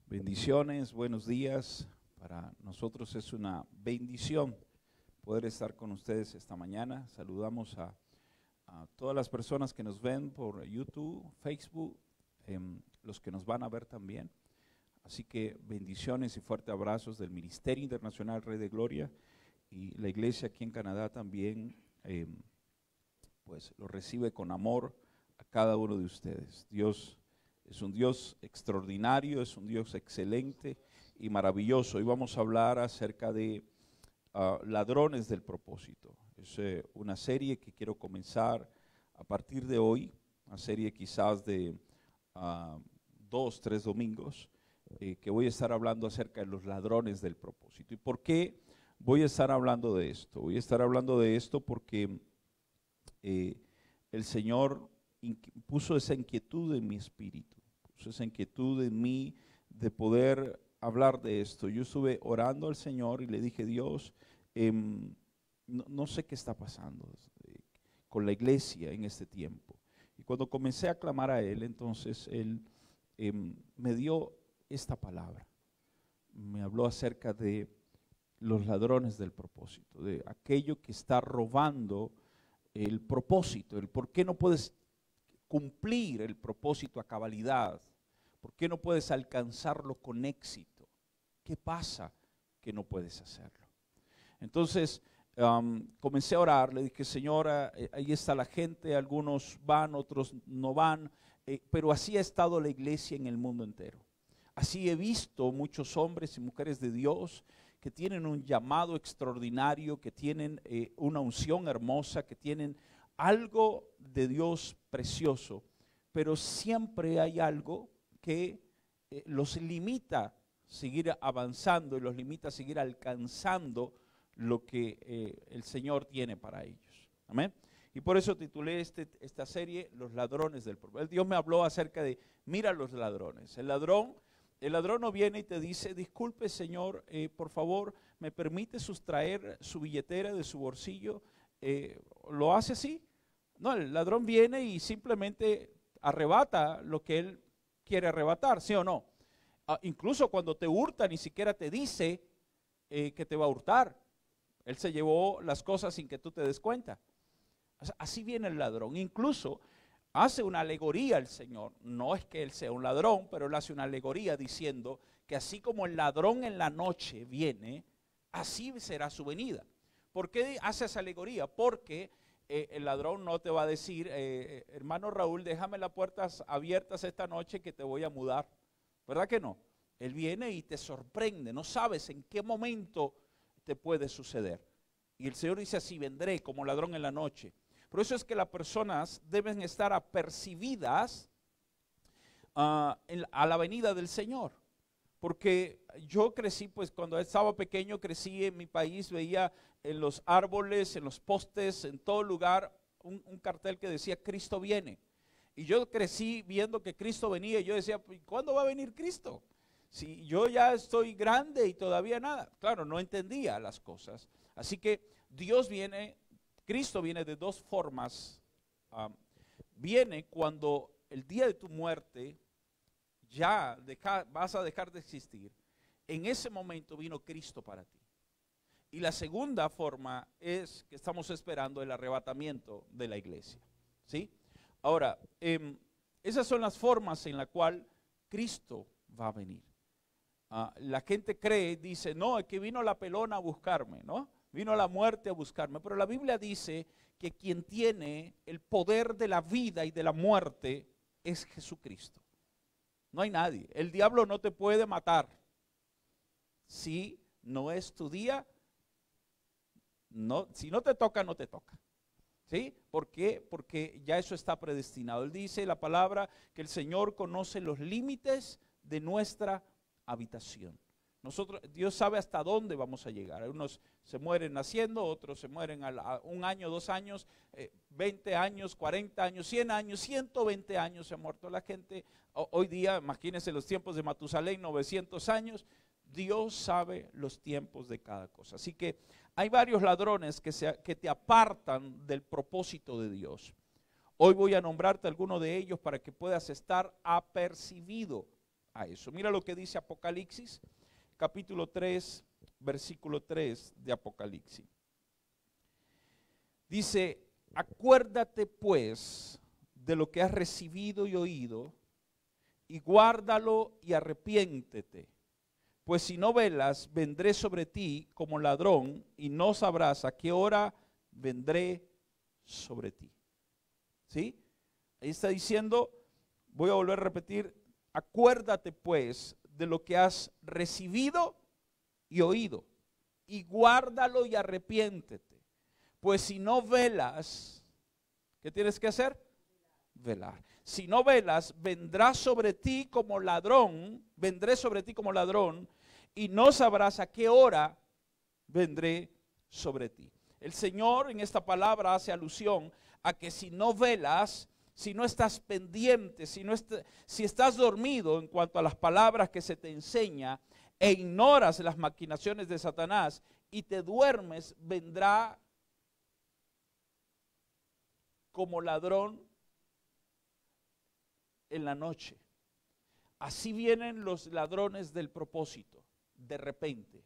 Bendiciones, buenos días. Para nosotros es una bendición poder estar con ustedes esta mañana. Saludamos a todas las personas que nos ven por YouTube, Facebook, los que nos van a ver también. Así que bendiciones y fuertes abrazos del Ministerio Internacional Rey de Gloria, y la iglesia aquí en Canadá también pues lo recibe con amor a cada uno de ustedes. Dios es un Dios extraordinario, es un Dios excelente y maravilloso. Hoy vamos a hablar acerca de ladrones del propósito. Es una serie que quiero comenzar a partir de hoy, una serie quizás de 2, 3 domingos, que voy a estar hablando acerca de los ladrones del propósito. ¿Y por qué voy a estar hablando de esto? Voy a estar hablando de esto porque el Señor puso esa inquietud en mi espíritu, puso esa inquietud en mí de poder hablar de esto. Yo estuve orando al Señor y le dije: Dios, no sé qué está pasando con la iglesia en este tiempo. Y cuando comencé a clamar a Él, entonces Él me dio esta palabra. Me habló acerca de los ladrones del propósito, de aquello que está robando el propósito, el por qué no puedes cumplir el propósito a cabalidad, por qué no puedes alcanzarlo con éxito, qué pasa que no puedes hacerlo. Entonces comencé a orar, le dije: Señora, ahí está la gente, algunos van, otros no van, pero así ha estado la iglesia en el mundo entero. Así he visto muchos hombres y mujeres de Dios que tienen un llamado extraordinario, que tienen una unción hermosa, que tienen algo de Dios precioso, pero siempre hay algo que los limita a seguir avanzando y los limita a seguir alcanzando lo que el Señor tiene para ellos. Amén. Y por eso titulé esta serie Los ladrones del propósito. Dios me habló acerca de: mira los ladrones. El ladrón no viene y te dice: disculpe, Señor, por favor, ¿me permite sustraer su billetera de su bolsillo? ¿Lo hace así? No, el ladrón viene y simplemente arrebata lo que él quiere arrebatar, ¿sí o no? Incluso cuando te hurta, ni siquiera te dice que te va a hurtar. Él se llevó las cosas sin que tú te des cuenta. O sea, así viene el ladrón. Incluso hace una alegoría el Señor. No es que Él sea un ladrón, pero Él hace una alegoría diciendo que así como el ladrón en la noche viene, así será su venida. ¿Por qué hace esa alegoría? Porque el ladrón no te va a decir: hermano Raúl, déjame las puertas abiertas esta noche que te voy a mudar. ¿Verdad que no? Él viene y te sorprende. No sabes en qué momento te puede suceder. Y el Señor dice: así vendré como ladrón en la noche. Por eso es que las personas deben estar apercibidas a la venida del Señor. Porque yo crecí, pues cuando estaba pequeño, crecí en mi país, veía en los árboles, en los postes, en todo lugar, un cartel que decía: Cristo viene. Y yo crecí viendo que Cristo venía, y yo decía: ¿cuándo va a venir Cristo? Si yo ya estoy grande y todavía nada. Claro, no entendía las cosas. Así que Dios viene, Cristo viene de dos formas. Viene cuando el día de tu muerte ya vas a dejar de existir. En ese momento vino Cristo para ti. Y la segunda forma es que estamos esperando el arrebatamiento de la iglesia, ¿sí? Ahora, esas son las formas en las cuales Cristo va a venir. La gente cree, dice: no, es que vino la pelona a buscarme, ¿no? Vino la muerte a buscarme. Pero la Biblia dice que quien tiene el poder de la vida y de la muerte es Jesucristo. No hay nadie. El diablo no te puede matar. Si no es tu día, no, si no te toca, no te toca. ¿Sí? ¿Por qué? Porque ya eso está predestinado. Él dice, la palabra, que el Señor conoce los límites de nuestra habitación. Dios sabe hasta dónde vamos a llegar. Unos se mueren naciendo, otros se mueren a 1 año, 2 años, 20 años, 40 años, 100 años, 120 años se ha muerto la gente. Hoy día, imagínense los tiempos de Matusalén, 900 años. Dios sabe los tiempos de cada cosa. Así que hay varios ladrones que te apartan del propósito de Dios. Hoy voy a nombrarte alguno de ellos para que puedas estar apercibido a eso. Mira lo que dice Apocalipsis, capítulo 3, versículo 3 de Apocalipsis. Dice, acuérdate pues de lo que has recibido y oído, y guárdalo y arrepiéntete. Pues si no velas, vendré sobre ti como ladrón, y no sabrás a qué hora vendré sobre ti. ¿Sí? Ahí está diciendo, voy a volver a repetir, acuérdate pues de lo que has recibido y oído, y guárdalo y arrepiéntete. Pues si no velas, ¿qué tienes que hacer? Velar. Si no velas, vendré sobre ti como ladrón, y no sabrás a qué hora vendré sobre ti. El Señor en esta palabra hace alusión a que si no velas, si no estás pendiente, si estás dormido en cuanto a las palabras que se te enseña e ignoras las maquinaciones de Satanás y te duermes, vendrá como ladrón en la noche. Así vienen los ladrones del propósito, de repente.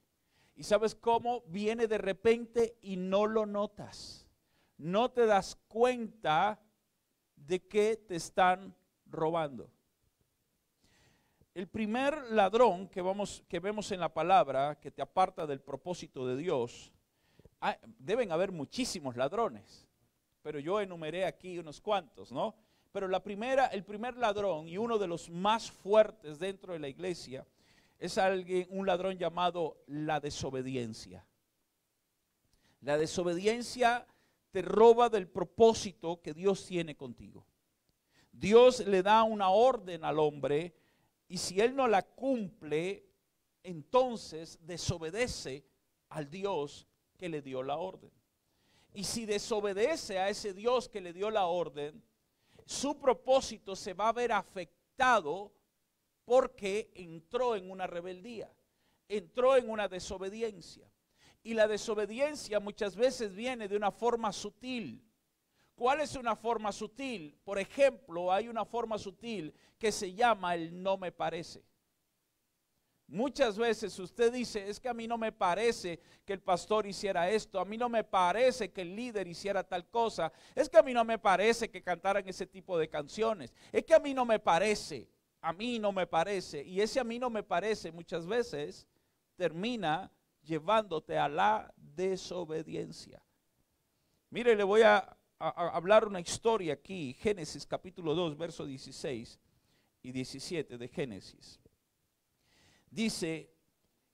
¿Y sabes cómo viene de repente y no lo notas? No te das cuenta de que te están robando. El primer ladrón que vemos en la palabra, que te aparta del propósito de Dios, deben haber muchísimos ladrones, pero yo enumeré aquí unos cuantos, ¿no? Pero el primer ladrón y uno de los más fuertes dentro de la iglesia es un ladrón llamado la desobediencia. La desobediencia te roba del propósito que Dios tiene contigo. Dios le da una orden al hombre y si él no la cumple, entonces desobedece al Dios que le dio la orden. Y si desobedece a ese Dios que le dio la orden, su propósito se va a ver afectado porque entró en una rebeldía, entró en una desobediencia. Y la desobediencia muchas veces viene de una forma sutil. ¿Cuál es una forma sutil? Por ejemplo, hay una forma sutil que se llama el no me parece. Muchas veces usted dice, es que a mí no me parece que el pastor hiciera esto, a mí no me parece que el líder hiciera tal cosa, es que a mí no me parece que cantaran ese tipo de canciones, es que a mí no me parece, y ese a mí no me parece muchas veces termina llevándote a la desobediencia. Mire, le voy a hablar una historia aquí, Génesis capítulo 2, versos 16 y 17 de Génesis. Dice,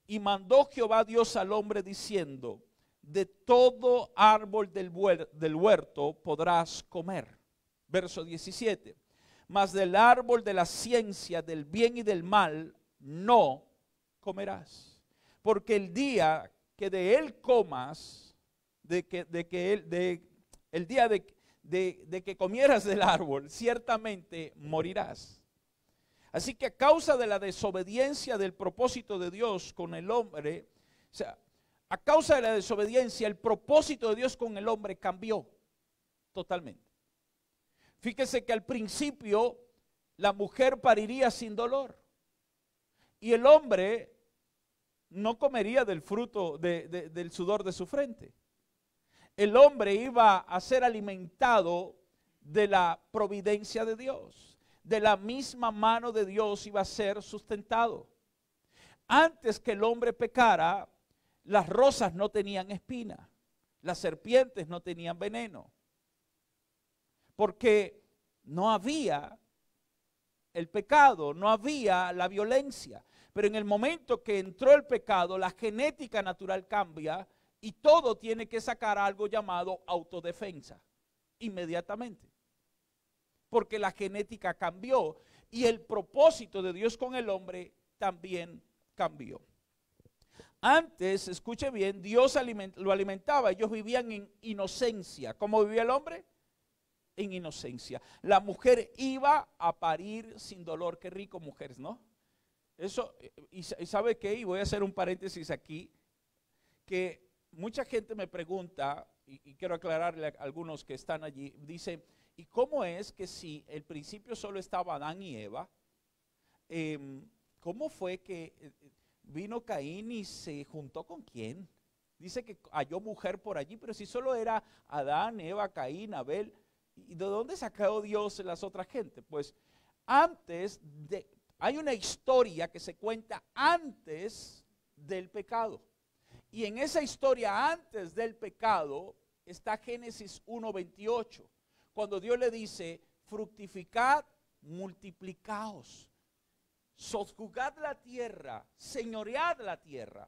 y mandó Jehová Dios al hombre diciendo, de todo árbol del huerto podrás comer. Verso 17, mas del árbol de la ciencia del bien y del mal no comerás. Porque el día que de él comas, el día de que comieras del árbol, ciertamente morirás. Así que a causa de la desobediencia del propósito de Dios con el hombre, o sea, a causa de la desobediencia, el propósito de Dios con el hombre cambió totalmente. Fíjese que al principio la mujer pariría sin dolor y el hombre no comería del fruto del sudor de su frente. El hombre iba a ser alimentado de la providencia de Dios. De la misma mano de Dios iba a ser sustentado. Antes que el hombre pecara, las rosas no tenían espina, las serpientes no tenían veneno, porque no había el pecado, no había la violencia. Pero en el momento que entró el pecado, la genética natural cambia y todo tiene que sacar algo llamado autodefensa, inmediatamente. Porque la genética cambió y el propósito de Dios con el hombre también cambió. Antes, escuche bien, Dios lo alimentaba, ellos vivían en inocencia. ¿Cómo vivía el hombre? En inocencia. La mujer iba a parir sin dolor. Qué rico, mujeres, ¿no? Eso, y ¿sabe qué? Y voy a hacer un paréntesis aquí, que mucha gente me pregunta, y quiero aclararle a algunos que están allí, dice, ¿y cómo es que si el principio solo estaba Adán y Eva, ¿cómo fue que vino Caín y se juntó con quién? Dice que halló mujer por allí, pero si solo era Adán, Eva, Caín, Abel, ¿y de dónde sacó Dios las otras gentes? Pues hay una historia que se cuenta antes del pecado. Y en esa historia antes del pecado está Génesis 1:28, cuando Dios le dice, fructificad, multiplicaos, sojuzgad la tierra, señoread la tierra.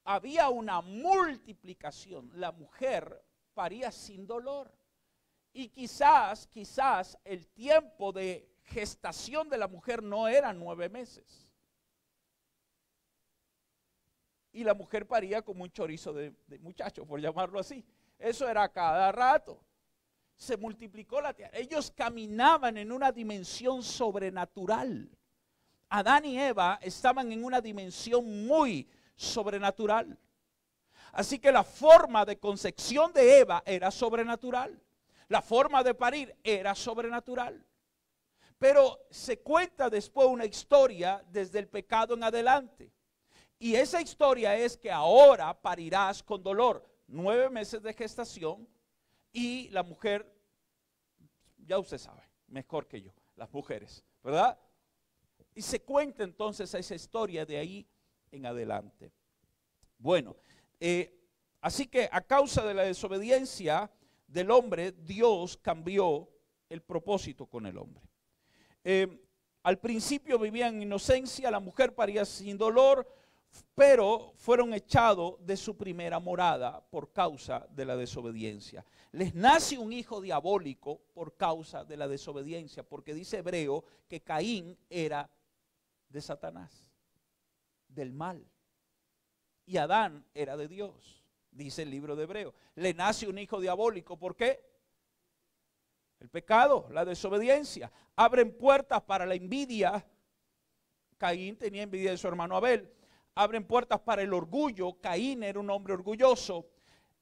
Había una multiplicación, la mujer paría sin dolor. Y quizás el tiempo de gestación de la mujer no era 9 meses. Y la mujer paría como un chorizo de muchacho, por llamarlo así. Eso era cada rato. Se multiplicó la tierra. Ellos caminaban en una dimensión sobrenatural. Adán y Eva estaban en una dimensión muy sobrenatural. Así que la forma de concepción de Eva era sobrenatural. La forma de parir era sobrenatural. Pero se cuenta después una historia desde el pecado en adelante. Y esa historia es que ahora parirás con dolor. 9 meses de gestación y la mujer, ya usted sabe, mejor que yo, las mujeres, ¿verdad? Y se cuenta entonces esa historia de ahí en adelante. Bueno, así que a causa de la desobediencia del hombre, Dios cambió el propósito con el hombre. Al principio vivían en inocencia, la mujer paría sin dolor, pero fueron echados de su primera morada por causa de la desobediencia. Les nace un hijo diabólico por causa de la desobediencia, porque dice Hebreo que Caín era de Satanás, del mal, y Adán era de Dios, dice el libro de Hebreo. Le nace un hijo diabólico, ¿por qué? El pecado, la desobediencia. Abren puertas para la envidia. Caín tenía envidia de su hermano Abel. Abren puertas para el orgullo. Caín era un hombre orgulloso.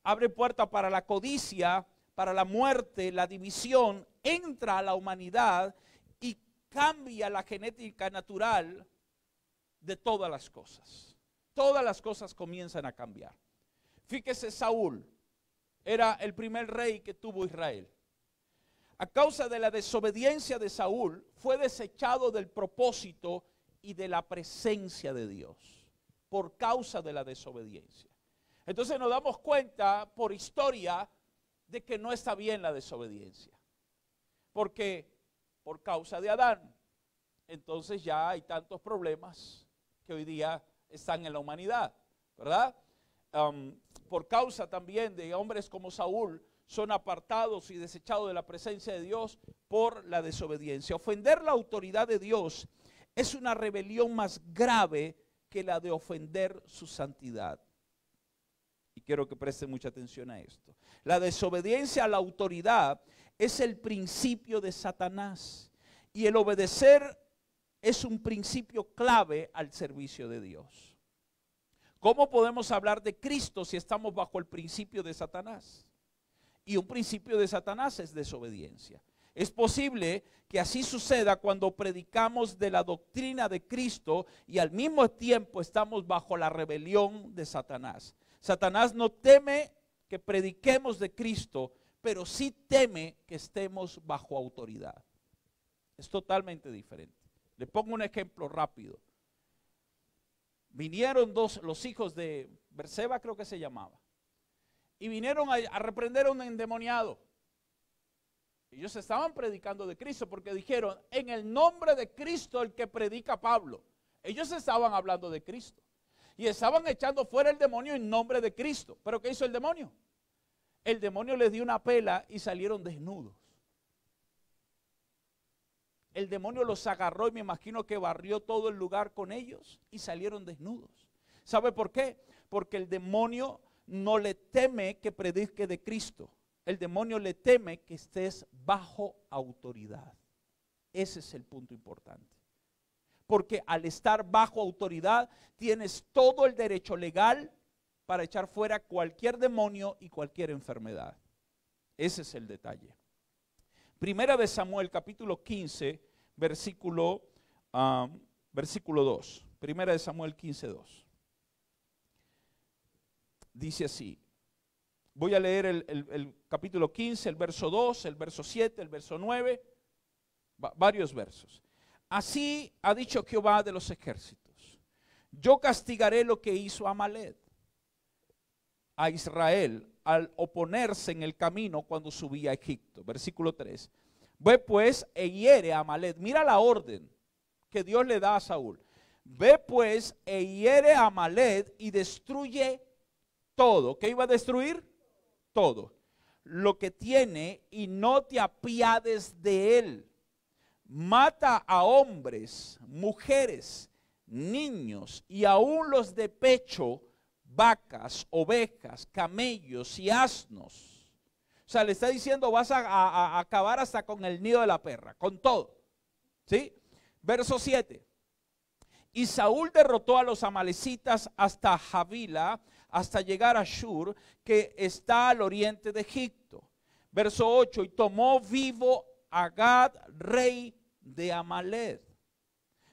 Abre puertas para la codicia, para la muerte, la división. Entra a la humanidad y cambia la genética natural de todas las cosas. Todas las cosas comienzan a cambiar. Fíjese, Saúl era el primer rey que tuvo Israel. A causa de la desobediencia de Saúl, fue desechado del propósito y de la presencia de Dios, por causa de la desobediencia. Entonces nos damos cuenta por historia de que no está bien la desobediencia. Porque por causa de Adán, entonces ya hay tantos problemas que hoy día están en la humanidad, ¿verdad? Por causa también de hombres como Saúl, son apartados y desechados de la presencia de Dios por la desobediencia. Ofender la autoridad de Dios es una rebelión más grave que la de ofender su santidad. Y quiero que presten mucha atención a esto. La desobediencia a la autoridad es el principio de Satanás. Y el obedecer es un principio clave al servicio de Dios. ¿Cómo podemos hablar de Cristo si estamos bajo el principio de Satanás? Y un principio de Satanás es desobediencia. Es posible que así suceda cuando predicamos de la doctrina de Cristo y al mismo tiempo estamos bajo la rebelión de Satanás. Satanás no teme que prediquemos de Cristo, pero sí teme que estemos bajo autoridad. Es totalmente diferente. Le pongo un ejemplo rápido. Vinieron los hijos de Berseba, creo que se llamaba, y vinieron a reprender a un endemoniado. Ellos estaban predicando de Cristo porque dijeron, en el nombre de Cristo el que predica Pablo. Ellos estaban hablando de Cristo y estaban echando fuera el demonio en nombre de Cristo. ¿Pero qué hizo el demonio? El demonio les dio una pela y salieron desnudos. El demonio los agarró y me imagino que barrió todo el lugar con ellos y salieron desnudos. ¿Sabe por qué? Porque el demonio no le teme que predique de Cristo. El demonio le teme que estés bajo autoridad. Ese es el punto importante. Porque al estar bajo autoridad tienes todo el derecho legal para echar fuera cualquier demonio y cualquier enfermedad. Ese es el detalle. Primera de Samuel capítulo 15 versículo versículo 2. Primera de Samuel 15:2. Dice así. Voy a leer el capítulo 15, el verso 2, el verso 7, el verso 9, varios versos. Así ha dicho Jehová de los ejércitos: yo castigaré lo que hizo Amalek a Israel al oponerse en el camino cuando subía a Egipto. Versículo 3. Ve pues e hiere a Amalek. Mira la orden que Dios le da a Saúl. Ve pues e hiere a Amalek y destruye todo. ¿Qué iba a destruir? Todo lo que tiene, y no te apiades de él. Mata a hombres, mujeres, niños y aún los de pecho, vacas, ovejas, camellos y asnos. O sea, le está diciendo: vas a acabar hasta con el nido de la perra, con todo. ¿Sí? Verso 7. Y Saúl derrotó a los amalecitas hasta Javila, hasta llegar a Shur, que está al oriente de Egipto. Verso 8. Y tomó vivo a Gad, rey de Amalek,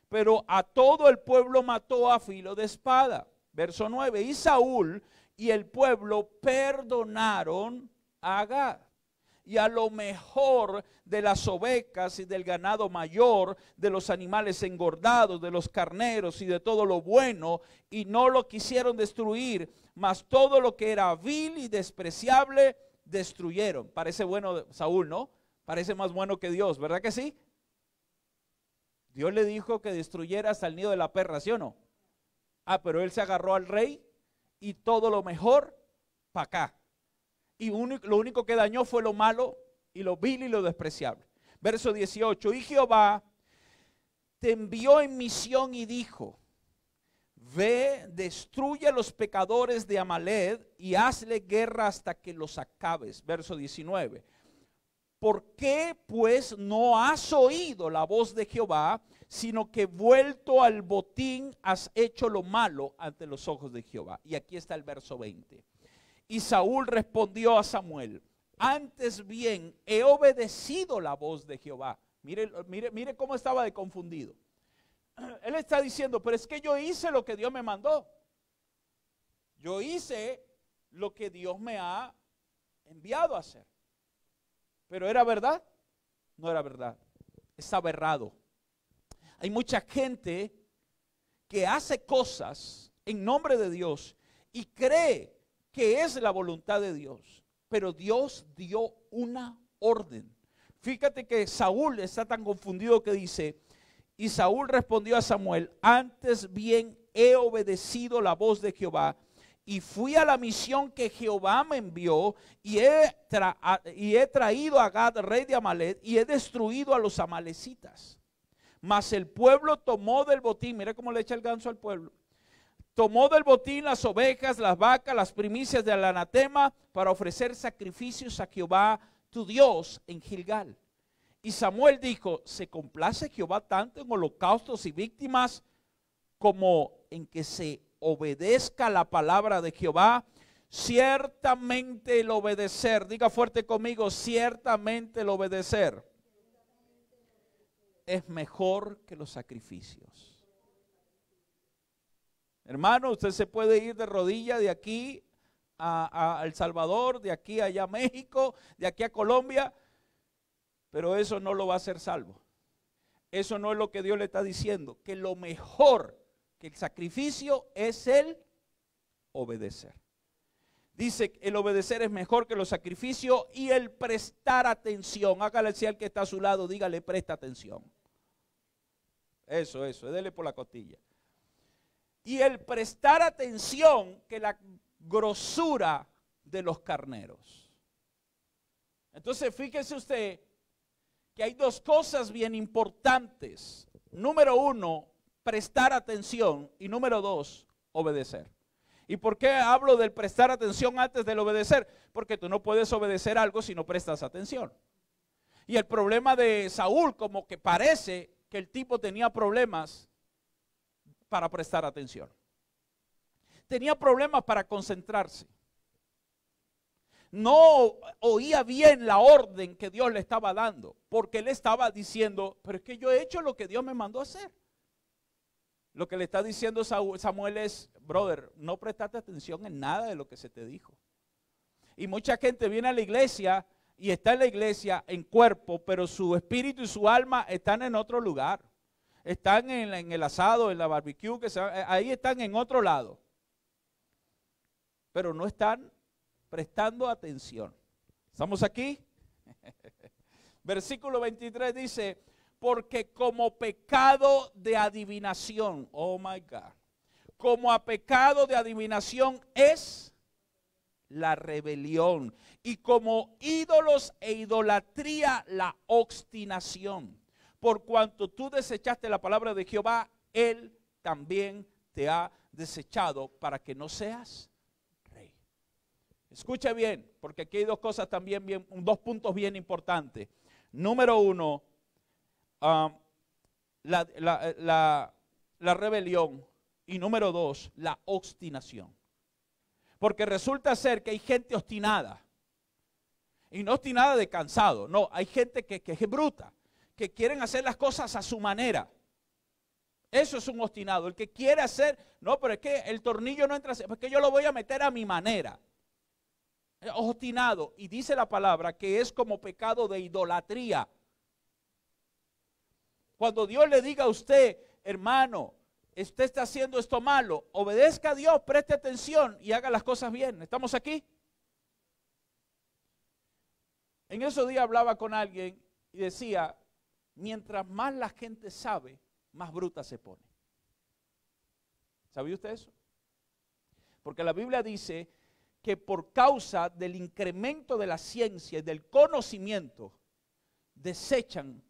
pero a todo el pueblo mató a filo de espada. Verso 9. Y Saúl y el pueblo perdonaron a Gad y a lo mejor de las ovejas y del ganado mayor, de los animales engordados, de los carneros y de todo lo bueno, y no lo quisieron destruir, mas todo lo que era vil y despreciable destruyeron. Parece bueno Saúl, ¿no? Parece más bueno que Dios, ¿verdad que sí? Dios le dijo que destruyera hasta el nido de la perra, ¿sí o no? Ah, pero él se agarró al rey y todo lo mejor para acá. Y lo único que dañó fue lo malo y lo vil y lo despreciable. Verso 18. Y Jehová te envió en misión y dijo: ve, destruye a los pecadores de Amalek y hazle guerra hasta que los acabes. Verso 19. ¿Por qué pues no has oído la voz de Jehová, sino que vuelto al botín has hecho lo malo ante los ojos de Jehová? Y aquí está el verso 20. Y Saúl respondió a Samuel: antes bien he obedecido la voz de Jehová. Mire cómo estaba de confundido. Él está diciendo: pero es que yo hice lo que Dios me mandó. Yo hice lo que Dios me ha enviado a hacer. ¿Pero era verdad? No era verdad. Estaba errado. Hay mucha gente que hace cosas en nombre de Dios y cree que es la voluntad de Dios, pero Dios dio una orden. Fíjate que Saúl está tan confundido que dice: y Saúl respondió a Samuel: antes bien he obedecido la voz de Jehová y fui a la misión que Jehová me envió y he traído a Gad, rey de Amalek, y he destruido a los amalecitas. Mas el pueblo tomó del botín, mira cómo le echa el ganso al pueblo. Tomó del botín las ovejas, las vacas, las primicias del anatema para ofrecer sacrificios a Jehová tu Dios en Gilgal. Y Samuel dijo: ¿se complace Jehová tanto en holocaustos y víctimas como en que se obedezca la palabra de Jehová? Ciertamente el obedecer, diga fuerte conmigo, ciertamente el obedecer es mejor que los sacrificios. Hermano, usted se puede ir de rodillas de aquí a El Salvador, de aquí allá a México, de aquí a Colombia, pero eso no lo va a hacer salvo. Eso no es lo que Dios le está diciendo, que lo mejor que el sacrificio es el obedecer. Dice que el obedecer es mejor que los sacrificios y el prestar atención. Hágale así al que está a su lado, dígale: presta atención. Eso, dele por la costilla. Y el prestar atención que la grosura de los carneros. Entonces fíjese usted que hay dos cosas bien importantes. Número uno, prestar atención, y número dos, obedecer. ¿Y por qué hablo del prestar atención antes del obedecer? Porque tú no puedes obedecer algo si no prestas atención. Y el problema de Saúl, como que parece que el tipo tenía problemas para prestar atención. Tenía problemas para concentrarse. No oía bien la orden que Dios le estaba dando, porque él estaba diciendo: pero es que yo he hecho lo que Dios me mandó a hacer. Lo que le está diciendo Samuel es, brother, no prestaste atención en nada de lo que se te dijo. Y mucha gente viene a la iglesia y está en la iglesia en cuerpo, pero su espíritu y su alma están en otro lugar. Están en el asado, en la barbecue, ahí están en otro lado. Pero no están prestando atención. ¿Estamos aquí? Versículo 23 dice, porque como pecado de adivinación, oh my God, como a pecado de adivinación es la rebelión, y como ídolos e idolatría la obstinación. Por cuanto tú desechaste la palabra de Jehová, Él también te ha desechado para que no seas rey. Escuche bien, porque aquí hay dos cosas también, dos puntos bien importantes. Número uno, la rebelión, y número dos, la obstinación. Porque resulta ser que hay gente obstinada, y no obstinada de cansado, no, hay gente que es bruta, que quieren hacer las cosas a su manera. Eso es un obstinado, el que quiere hacer, no, pero es que el tornillo no entra, es que yo lo voy a meter a mi manera. Obstinado, y dice la palabra que es como pecado de idolatría. Cuando Dios le diga a usted, hermano, usted está haciendo esto malo, obedezca a Dios, preste atención y haga las cosas bien. ¿Estamos aquí? En esos días hablaba con alguien y decía, mientras más la gente sabe, más bruta se pone. ¿Sabía usted eso? Porque la Biblia dice que por causa del incremento de la ciencia y del conocimiento, desechan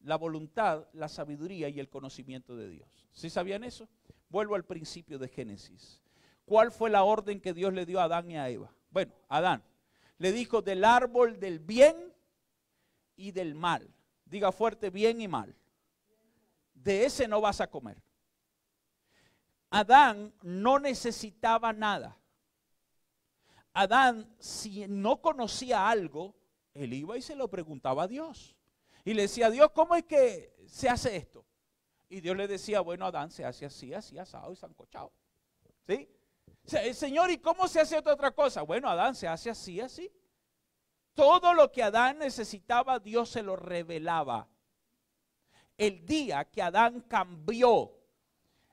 la voluntad, la sabiduría y el conocimiento de Dios. ¿Sí sabían eso? Vuelvo al principio de Génesis. ¿Cuál fue la orden que Dios le dio a Adán y a Eva? Bueno, Adán le dijo del árbol del bien y del mal. Diga fuerte, bien y mal. De ese no vas a comer. Adán no necesitaba nada. Adán, si no conocía algo, él iba y se lo preguntaba a Dios. Y le decía a Dios, ¿cómo es que se hace esto? Y Dios le decía, bueno, Adán, se hace así, así, asado y sancochado. ¿Sí? Señor, ¿y cómo se hace otra cosa? Bueno, Adán, se hace así, así. Todo lo que Adán necesitaba, Dios se lo revelaba. El día que Adán cambió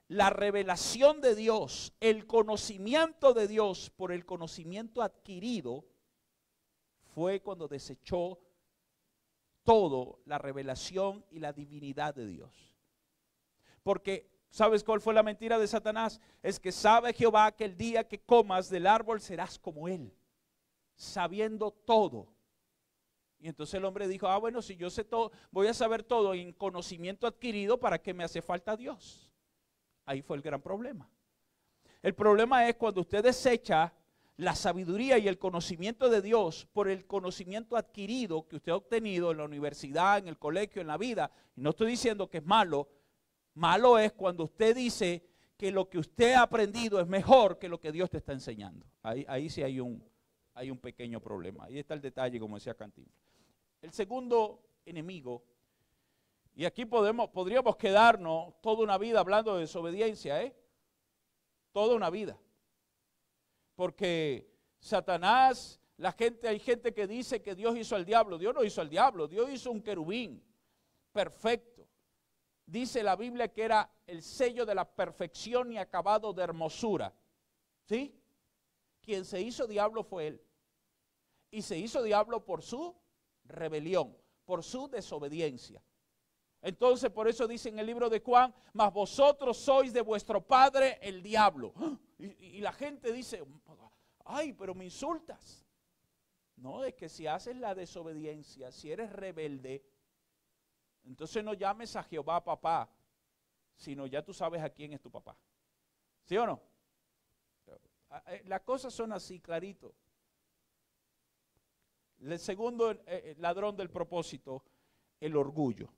la revelación de Dios, el conocimiento de Dios por el conocimiento adquirido, fue cuando desechó todo la revelación y la divinidad de Dios. Porque, ¿sabes cuál fue la mentira de Satanás? Es que sabe Jehová que el día que comas del árbol serás como él, sabiendo todo. Y entonces el hombre dijo, bueno, si yo sé todo, voy a saber todo en conocimiento adquirido, ¿para qué me hace falta Dios? Ahí fue el gran problema. El problema es cuando usted desecha la sabiduría y el conocimiento de Dios por el conocimiento adquirido que usted ha obtenido en la universidad, en el colegio, en la vida. Y no estoy diciendo que es malo. Malo es cuando usted dice que lo que usted ha aprendido es mejor que lo que Dios te está enseñando. Ahí sí hay un pequeño problema. Ahí está el detalle, como decía Cantinflas. El segundo enemigo, y aquí podríamos quedarnos toda una vida hablando de desobediencia, toda una vida. Porque Satanás, hay gente que dice que Dios hizo al diablo. Dios no hizo al diablo, Dios hizo un querubín perfecto. Dice la Biblia que era el sello de la perfección y acabado de hermosura. ¿Sí? Quien se hizo diablo fue él. Y se hizo diablo por su rebelión, por su desobediencia. Entonces por eso dice en el libro de Juan, mas vosotros sois de vuestro padre el diablo. Y la gente dice, ay, pero me insultas. No, es que si haces la desobediencia, si eres rebelde, entonces no llames a Jehová papá, sino ya tú sabes a quién es tu papá. ¿Sí o no? Las cosas son así, clarito. El segundo ladrón del propósito, el orgullo.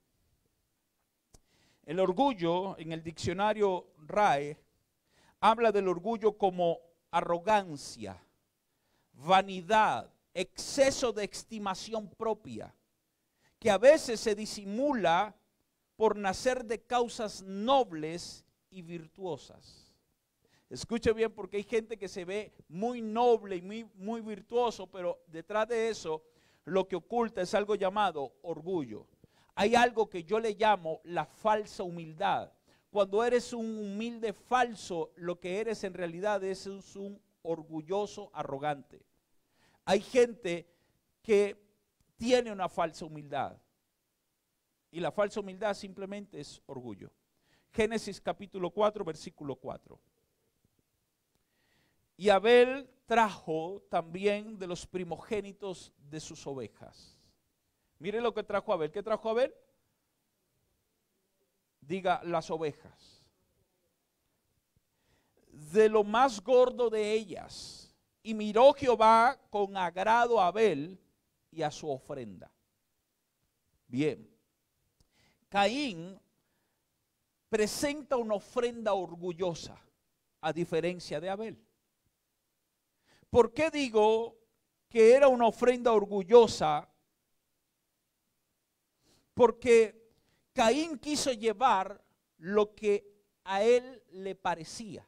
El orgullo, en el diccionario RAE, habla del orgullo como arrogancia, vanidad, exceso de estimación propia, que a veces se disimula por nacer de causas nobles y virtuosas. Escuche bien, porque hay gente que se ve muy noble y muy virtuoso, pero detrás de eso lo que oculta es algo llamado orgullo. Hay algo que yo le llamo la falsa humildad. Cuando eres un humilde falso, lo que eres en realidad es un orgulloso arrogante. Hay gente que tiene una falsa humildad. Y la falsa humildad simplemente es orgullo. Génesis capítulo 4, versículo 4. Y Abel trajo también de los primogénitos de sus ovejas. Mire lo que trajo Abel. ¿Qué trajo Abel? Diga, las ovejas. De lo más gordo de ellas. Y miró Jehová con agrado a Abel y a su ofrenda. Bien. Caín presenta una ofrenda orgullosa, a diferencia de Abel. ¿Por qué digo que era una ofrenda orgullosa? Porque Caín quiso llevar lo que a él le parecía,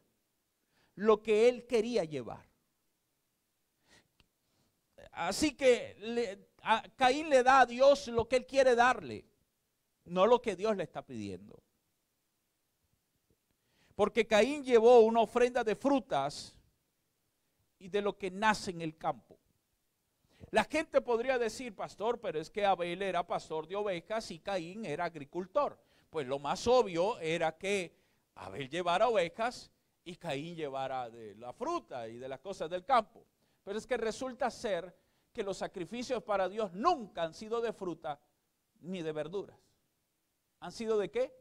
lo que él quería llevar. Así que Caín le da a Dios lo que él quiere darle, no lo que Dios le está pidiendo. Porque Caín llevó una ofrenda de frutas y de lo que nace en el campo. La gente podría decir, pastor, pero es que Abel era pastor de ovejas y Caín era agricultor. Pues lo más obvio era que Abel llevara ovejas y Caín llevara de la fruta y de las cosas del campo. Pero es que resulta ser que los sacrificios para Dios nunca han sido de fruta ni de verduras. ¿Han sido de qué?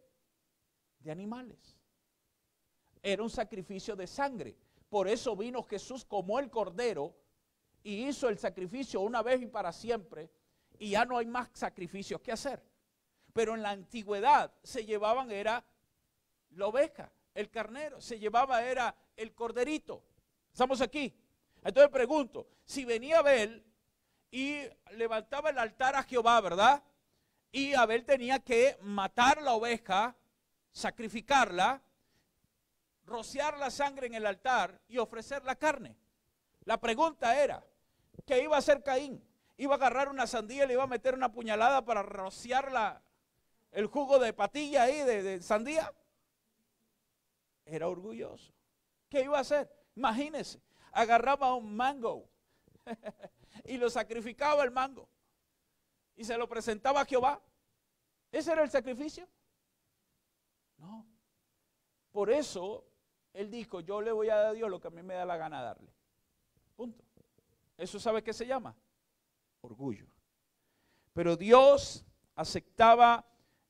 De animales. Era un sacrificio de sangre. Por eso vino Jesús como el Cordero y hizo el sacrificio una vez y para siempre, y ya no hay más sacrificios que hacer. Pero en la antigüedad se llevaban era la oveja, el carnero, se llevaba era el corderito. ¿Estamos aquí? Entonces pregunto, si venía Abel y levantaba el altar a Jehová, ¿verdad? Y Abel tenía que matar la oveja, sacrificarla, rociar la sangre en el altar y ofrecer la carne. La pregunta era, ¿qué iba a hacer Caín? ¿Iba a agarrar una sandía y le iba a meter una puñalada para rociar el jugo de patilla ahí de sandía? Era orgulloso. ¿Qué iba a hacer? Imagínense, agarraba un mango y lo sacrificaba el mango y se lo presentaba a Jehová. ¿Ese era el sacrificio? No. Por eso él dijo, yo le voy a dar a Dios lo que a mí me da la gana darle. Punto. ¿Eso sabe qué se llama? Orgullo. Pero Dios aceptaba,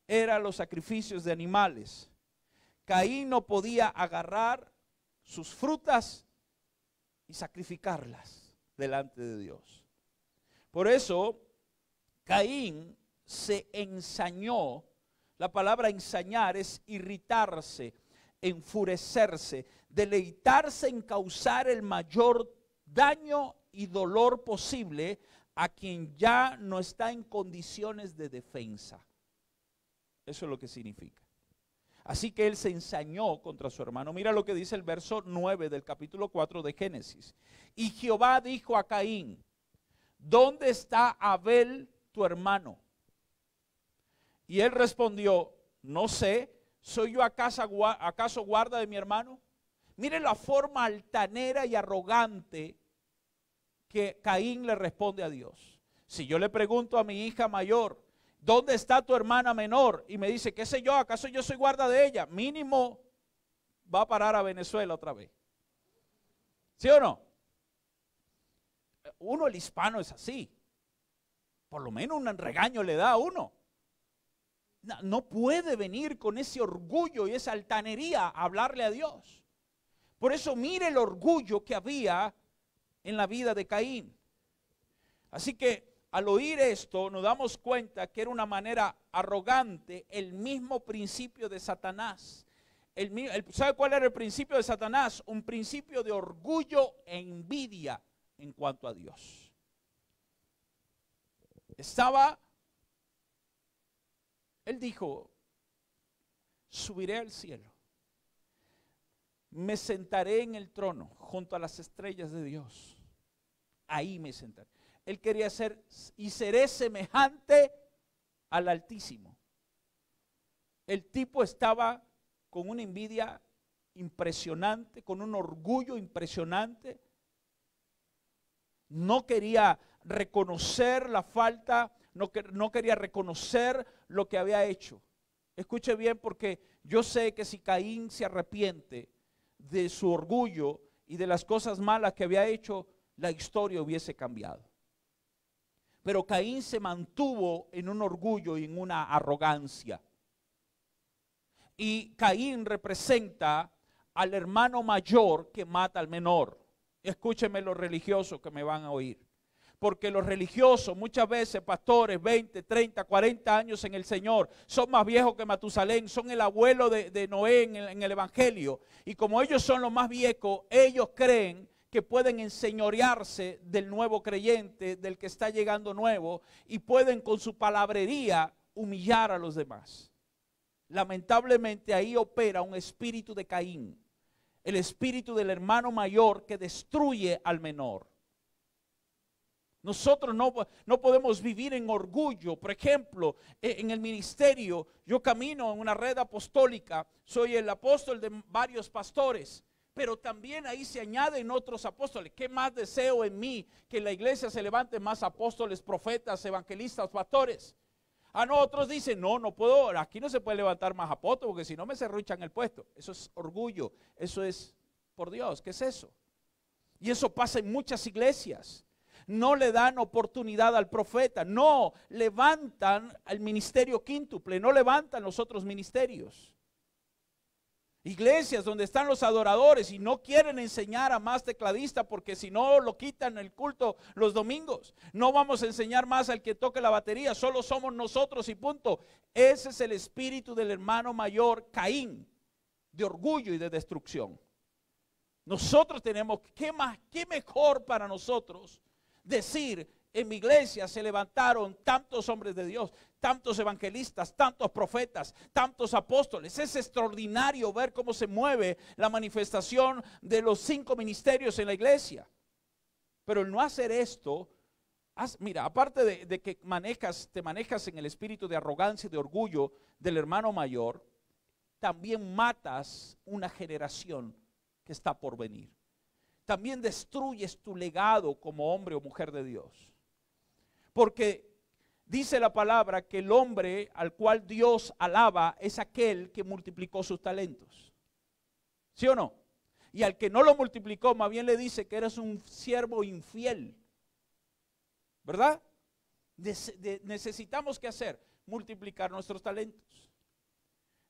eran los sacrificios de animales. Caín no podía agarrar sus frutas y sacrificarlas delante de Dios. Por eso, Caín se ensañó. La palabra ensañar es irritarse, enfurecerse, deleitarse en causar el mayor daño y dolor posible a quien ya no está en condiciones de defensa. Eso es lo que significa. Así que él se ensañó contra su hermano. Mira lo que dice el verso 9 del capítulo 4 de Génesis. Y Jehová dijo a Caín, ¿dónde está Abel tu hermano? Y él respondió, no sé, ¿soy yo acaso guarda de mi hermano? Mire la forma altanera y arrogante que Caín le responde a Dios. Si yo le pregunto a mi hija mayor, ¿dónde está tu hermana menor? Y me dice, ¿qué sé yo? ¿Acaso yo soy guarda de ella? Mínimo va a parar a Venezuela otra vez. ¿Sí o no? Uno, el hispano, es así. Por lo menos un regaño le da a uno. No puede venir con ese orgullo y esa altanería a hablarle a Dios. Por eso mire el orgullo que había en la vida de Caín. Así que al oír esto nos damos cuenta que era una manera arrogante el mismo principio de Satanás. ¿Sabe cuál era el principio de Satanás? Un principio de orgullo e envidia en cuanto a Dios. Él dijo, subiré al cielo me sentaré en el trono junto a las estrellas de Dios. Ahí me sentaré. Él quería ser, y seré semejante al Altísimo. El tipo estaba con una envidia impresionante, con un orgullo impresionante. No quería reconocer la falta, no quería reconocer lo que había hecho. Escuche bien, porque yo sé que si Caín se arrepiente de su orgullo y de las cosas malas que había hecho, la historia hubiese cambiado. Pero Caín se mantuvo en un orgullo y en una arrogancia. Y Caín representa al hermano mayor que mata al menor. Escúcheme los religiosos que me van a oír. Porque los religiosos, muchas veces pastores, 20, 30, 40 años en el Señor, son más viejos que Matusalén, son el abuelo de Noé en el Evangelio. Y como ellos son los más viejos, ellos creen que pueden enseñorearse del nuevo creyente, del que está llegando nuevo, y pueden con su palabrería humillar a los demás. Lamentablemente ahí opera un espíritu de Caín, el espíritu del hermano mayor que destruye al menor. Nosotros no podemos vivir en orgullo. Por ejemplo, en el ministerio, yo camino en una red apostólica, soy el apóstol de varios pastores, pero también ahí se añaden otros apóstoles. ¿Qué más deseo en mí? Que en la iglesia se levanten más apóstoles, profetas, evangelistas, pastores. No, otros dicen, no puedo, aquí no se puede levantar más apóstoles porque si no me serruchan el puesto. Eso es orgullo, eso es, por Dios, ¿qué es eso? Y eso pasa en muchas iglesias. No le dan oportunidad al profeta, no levantan al ministerio quíntuple, no levantan los otros ministerios. Iglesias donde están los adoradores y no quieren enseñar a más tecladista porque si no lo quitan el culto los domingos. No vamos a enseñar más al que toque la batería, solo somos nosotros y punto. Ese es el espíritu del hermano mayor Caín, de orgullo y de destrucción. Nosotros tenemos, ¿qué mejor para nosotros decir? En mi iglesia se levantaron tantos hombres de Dios, tantos evangelistas, tantos profetas, tantos apóstoles. Es extraordinario ver cómo se mueve la manifestación de los 5 ministerios en la iglesia. Pero el no hacer esto, mira, aparte de que te manejas en el espíritu de arrogancia y de orgullo del hermano mayor, también matas una generación que está por venir. También destruyes tu legado como hombre o mujer de Dios. Porque dice la palabra que el hombre al cual Dios alaba es aquel que multiplicó sus talentos. ¿Sí o no? Y al que no lo multiplicó, más bien le dice que eres un siervo infiel. ¿Verdad? Necesitamos ¿qué hacer? Multiplicar nuestros talentos.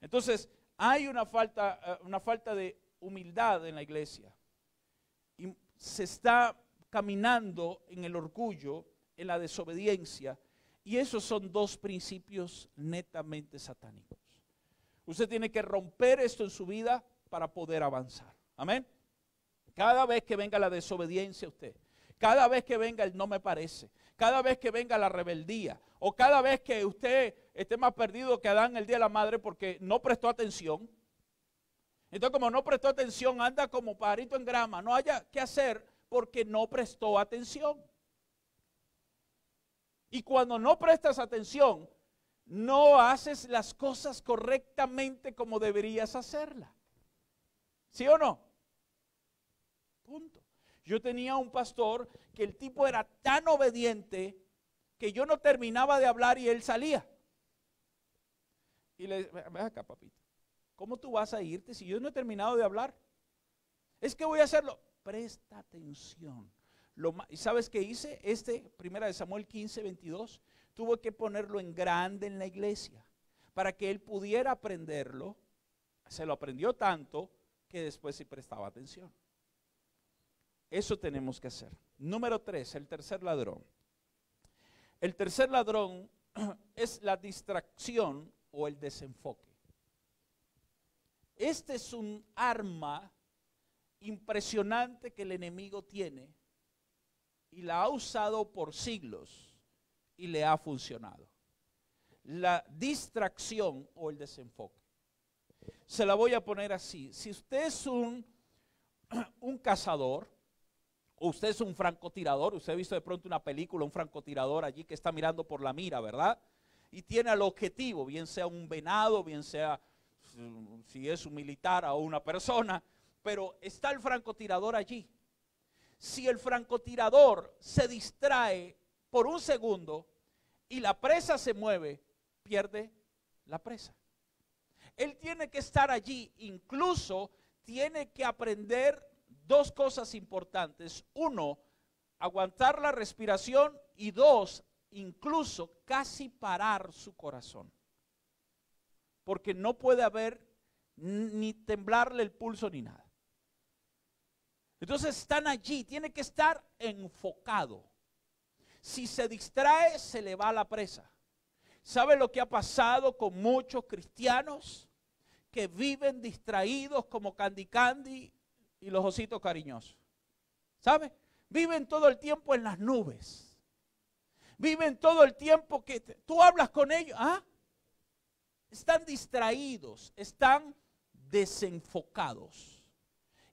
Entonces, hay una falta de humildad en la iglesia. Y se está caminando en el orgullo, en la desobediencia, y esos son 2 principios netamente satánicos. Usted tiene que romper esto en su vida para poder avanzar. Amén. Cada vez que venga la desobediencia a usted, cada vez que venga el no me parece, cada vez que venga la rebeldía, o cada vez que usted esté más perdido que Adán el día de la madre porque no prestó atención. Entonces, como no prestó atención, anda como pajarito en grama, no haya qué hacer porque no prestó atención. Y cuando no prestas atención, no haces las cosas correctamente como deberías hacerlas. ¿Sí o no? Punto. Yo tenía un pastor que el tipo era tan obediente que yo no terminaba de hablar y él salía. Y le dije, ven acá, papito, ¿cómo tú vas a irte si yo no he terminado de hablar? Es que voy a hacerlo. Presta atención. ¿Y sabes qué hice? 1 Samuel 15, 22, tuve que ponerlo en grande en la iglesia para que él pudiera aprenderlo. Se lo aprendió tanto que después sí prestaba atención. Eso tenemos que hacer. Número 3, el tercer ladrón. El tercer ladrón es la distracción o el desenfoque. Este es un arma impresionante que el enemigo tiene y la ha usado por siglos y le ha funcionado. La distracción o el desenfoque. Se la voy a poner así. Si usted es un cazador, o usted es un francotirador, usted ha visto de pronto una película, un francotirador allí que está mirando por la mira, ¿verdad? Y tiene al objetivo, bien sea un venado, bien sea si es un militar o una persona, pero está el francotirador allí. Si el francotirador se distrae por un segundo y la presa se mueve, pierde la presa. Él tiene que estar allí, incluso tiene que aprender dos cosas importantes. Uno, aguantar la respiración, y dos, incluso casi parar su corazón. Porque no puede haber ni temblarle el pulso ni nada. Entonces están allí, tiene que estar enfocado. Si se distrae, se le va la presa. ¿Sabe lo que ha pasado con muchos cristianos que viven distraídos como Candy Candy y los ositos cariñosos? ¿Sabe? Viven todo el tiempo en las nubes. Viven todo el tiempo que tú hablas con ellos. Están distraídos, están desenfocados.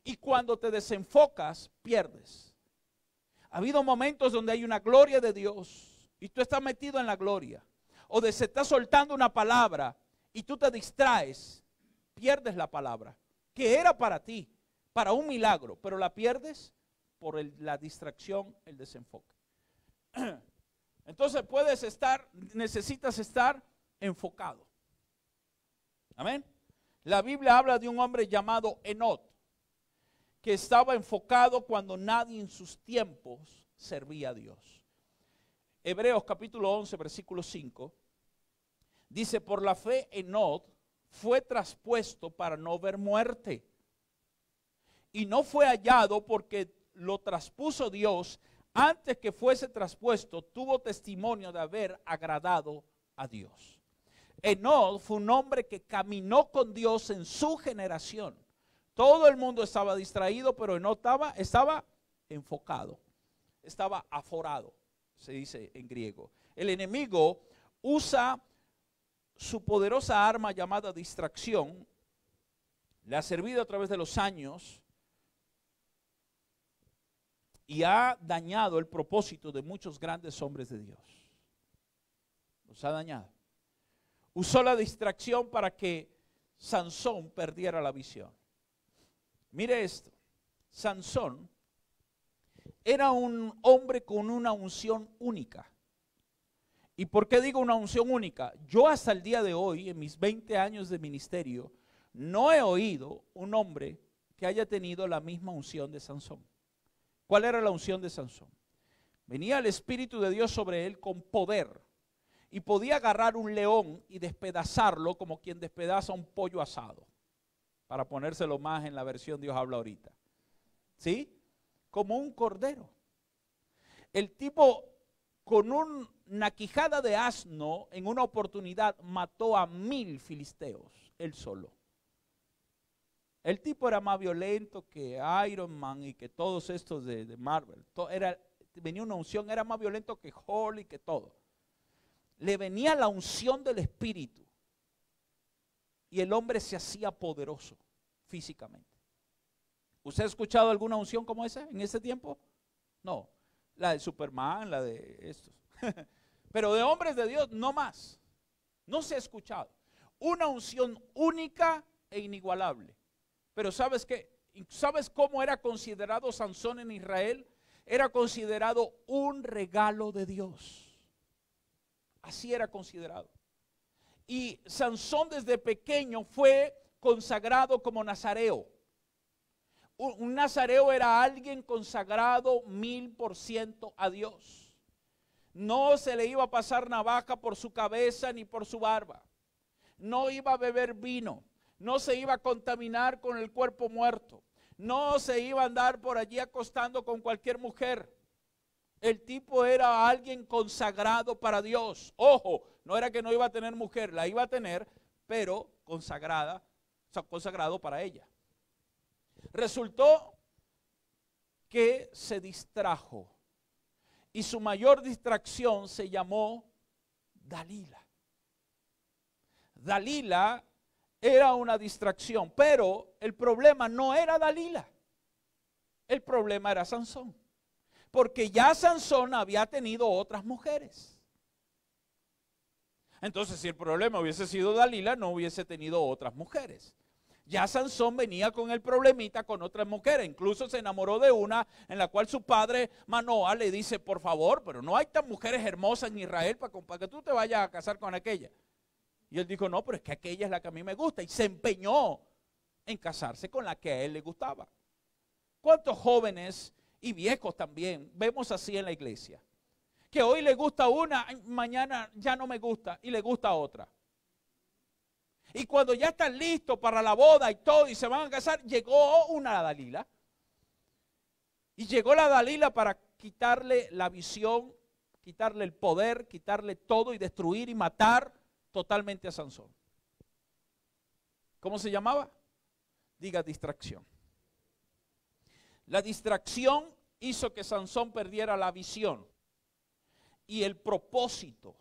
Y cuando te desenfocas, pierdes. Ha habido momentos donde hay una gloria de Dios y tú estás metido en la gloria. O de se está soltando una palabra y tú te distraes, pierdes la palabra que era para ti, para un milagro, pero la pierdes por la distracción, el desenfoque. Entonces necesitas estar enfocado. Amén. La Biblia habla de un hombre llamado Enoc, que estaba enfocado cuando nadie en sus tiempos servía a Dios. Hebreos capítulo 11, versículo 5, dice: por la fe Enoc fue traspuesto para no ver muerte, y no fue hallado porque lo traspuso Dios. Antes que fuese traspuesto, tuvo testimonio de haber agradado a Dios. Enoc fue un hombre que caminó con Dios en su generación. Todo el mundo estaba distraído, pero Enoc estaba enfocado, estaba aforado, se dice en griego. El enemigo usa su poderosa arma llamada distracción. Le ha servido a través de los años y ha dañado el propósito de muchos grandes hombres de Dios. Los ha dañado. Usó la distracción para que Sansón perdiera la visión. Mire esto, Sansón era un hombre con una unción única. ¿Y por qué digo una unción única? Yo hasta el día de hoy, en mis 20 años de ministerio, no he oído un hombre que haya tenido la misma unción de Sansón. ¿Cuál era la unción de Sansón? Venía el Espíritu de Dios sobre él con poder y podía agarrar un león y despedazarlo como quien despedaza un pollo asado, para ponérselo más en la versión Dios habla ahorita. ¿Sí? Como un cordero. El tipo con una quijada de asno en una oportunidad mató a 1000 filisteos, él solo. El tipo era más violento que Iron Man y que todos estos de Marvel. Venía una unción, era más violento que Hulk y que todo. Le venía la unción del Espíritu y el hombre se hacía poderoso físicamente. ¿Usted ha escuchado alguna unción como esa en ese tiempo? No, la de Superman, la de estos. Pero de hombres de Dios no más. No se ha escuchado. Una unción única e inigualable. Pero ¿sabes qué? ¿Sabes cómo era considerado Sansón en Israel? Era considerado un regalo de Dios. Así era considerado. Y Sansón desde pequeño fue consagrado como nazareo. Un nazareo era alguien consagrado 1000% a Dios. No se le iba a pasar navaja por su cabeza ni por su barba. No iba a beber vino. No se iba a contaminar con el cuerpo muerto. No se iba a andar por allí acostando con cualquier mujer. El tipo era alguien consagrado para Dios. Ojo, no era que no iba a tener mujer, la iba a tener, pero consagrada, o sea, consagrado para ella. Resultó que se distrajo y su mayor distracción se llamó Dalila. Dalila era una distracción, pero el problema no era Dalila. El problema era Sansón. Porque ya Sansón había tenido otras mujeres. Entonces, si el problema hubiese sido Dalila, no hubiese tenido otras mujeres. Ya Sansón venía con el problemita con otras mujeres. Incluso se enamoró de una en la cual su padre Manoa le dice, por favor, pero no hay tan mujeres hermosas en Israel para que tú te vayas a casar con aquella. Y él dijo, no, pero es que aquella es la que a mí me gusta. Y se empeñó en casarse con la que a él le gustaba. ¿Cuántos jóvenes y viejos también vemos así en la iglesia? Que hoy le gusta una, mañana ya no me gusta y le gusta otra. Y cuando ya están listos para la boda y todo y se van a casar, llegó una Dalila. Y llegó la Dalila para quitarle la visión, quitarle el poder, quitarle todo y destruir y matar totalmente a Sansón. ¿Cómo se llamaba? Diga distracción. La distracción hizo que Sansón perdiera la visión y el propósito.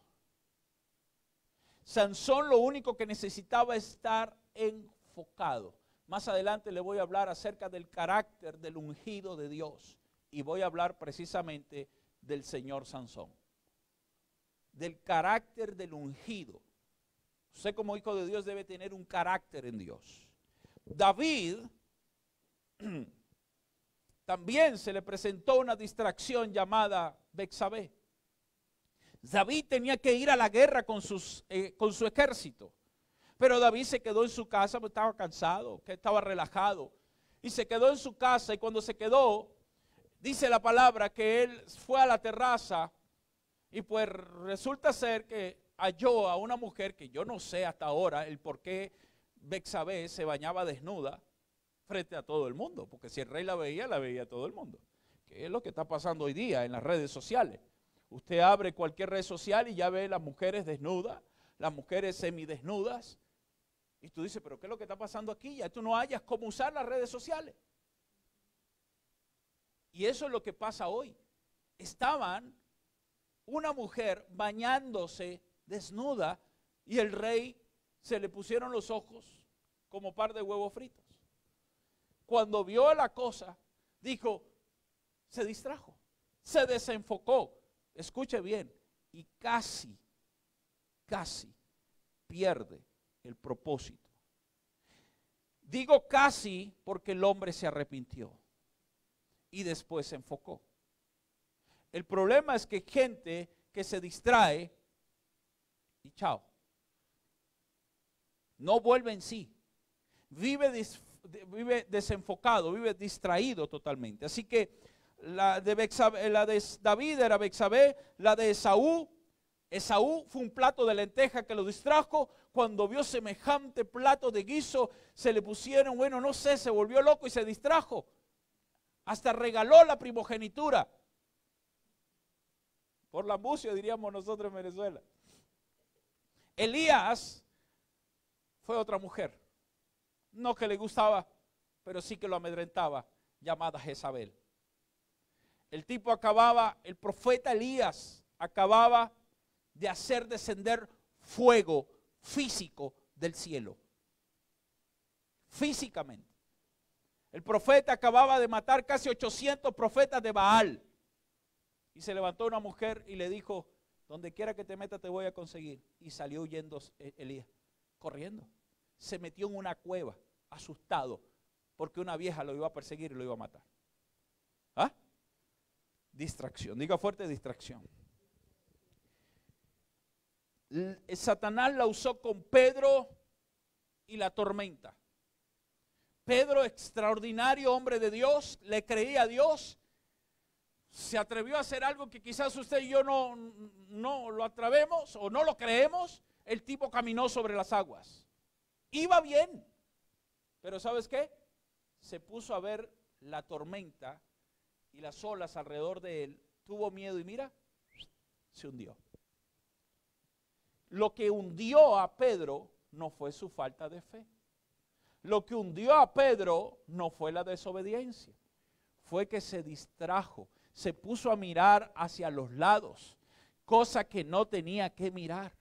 Sansón lo único que necesitaba es estar enfocado. Más adelante le voy a hablar acerca del carácter del ungido de Dios. Y voy a hablar precisamente del Señor Sansón. Del carácter del ungido. Usted como hijo de Dios debe tener un carácter en Dios. David también se le presentó una distracción llamada Betsabé. David tenía que ir a la guerra con su ejército. Pero David se quedó en su casa porque estaba cansado, que estaba relajado. Y se quedó en su casa y cuando se quedó, dice la palabra que él fue a la terraza y pues resulta ser que halló a una mujer que yo no sé hasta ahora el por qué Betsabé se bañaba desnuda frente a todo el mundo. Porque si el rey la veía todo el mundo. Que es lo que está pasando hoy día en las redes sociales. Usted abre cualquier red social y ya ve las mujeres desnudas, las mujeres semidesnudas. Y tú dices, pero ¿qué es lo que está pasando aquí? Ya tú no hayas cómo usar las redes sociales. Y eso es lo que pasa hoy. Estaban una mujer bañándose desnuda y el rey se le pusieron los ojos como par de huevos fritos. Cuando vio la cosa, dijo, se distrajo, se desenfocó. Escuche bien, y casi pierde el propósito. Digo casi porque el hombre se arrepintió y después se enfocó. El problema es que hay gente que se distrae y chao. No vuelve en sí. Vive desenfocado, vive distraído totalmente. Así que la de David era Betsabé, la de Esaú fue un plato de lenteja que lo distrajo. Cuando vio semejante plato de guiso, se le pusieron, bueno, no sé, se volvió loco y se distrajo. Hasta regaló la primogenitura. Por la ambucia, diríamos nosotros en Venezuela. Elías fue otra mujer. No que le gustaba, pero sí que lo amedrentaba, llamada Jezabel. El profeta Elías acababa de hacer descender fuego físico del cielo. Físicamente. El profeta acababa de matar casi 800 profetas de Baal. Y se levantó una mujer y le dijo, donde quiera que te metas te voy a conseguir. Y salió huyendo Elías, corriendo. Se metió en una cueva, asustado, porque una vieja lo iba a perseguir y lo iba a matar. ¿Ah? Distracción, diga fuerte distracción. Satanás la usó con Pedro y la tormenta. Pedro, extraordinario hombre de Dios, le creía a Dios, se atrevió a hacer algo que quizás usted y yo no lo atrevemos o no lo creemos. El tipo caminó sobre las aguas. Iba bien, pero ¿sabes qué? Se puso a ver la tormenta y las olas alrededor de él, tuvo miedo y mira, se hundió. Lo que hundió a Pedro no fue su falta de fe. Lo que hundió a Pedro no fue la desobediencia, fue que se distrajo, se puso a mirar hacia los lados, cosa que no tenía que mirar.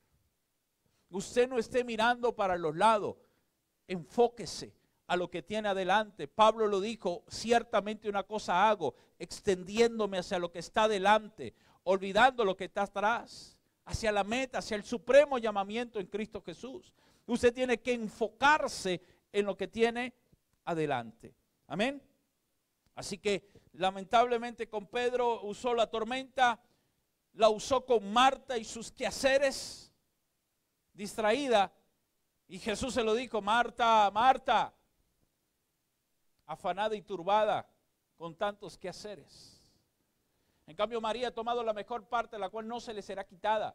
Usted no esté mirando para los lados. enfóquese a lo que tiene adelante. Pablo lo dijo, ciertamente una cosa hago, extendiéndome hacia lo que está adelante, olvidando lo que está atrás, hacia la meta, hacia el supremo llamamiento en Cristo Jesús. Usted tiene que enfocarse en lo que tiene adelante. Amén. Así que lamentablemente con Pedro usó la tormenta, la usó con Marta y sus quehaceres, distraída. Y Jesús se lo dijo, Marta, Marta, afanada y turbada con tantos quehaceres. En cambio María ha tomado la mejor parte, la cual no se le será quitada.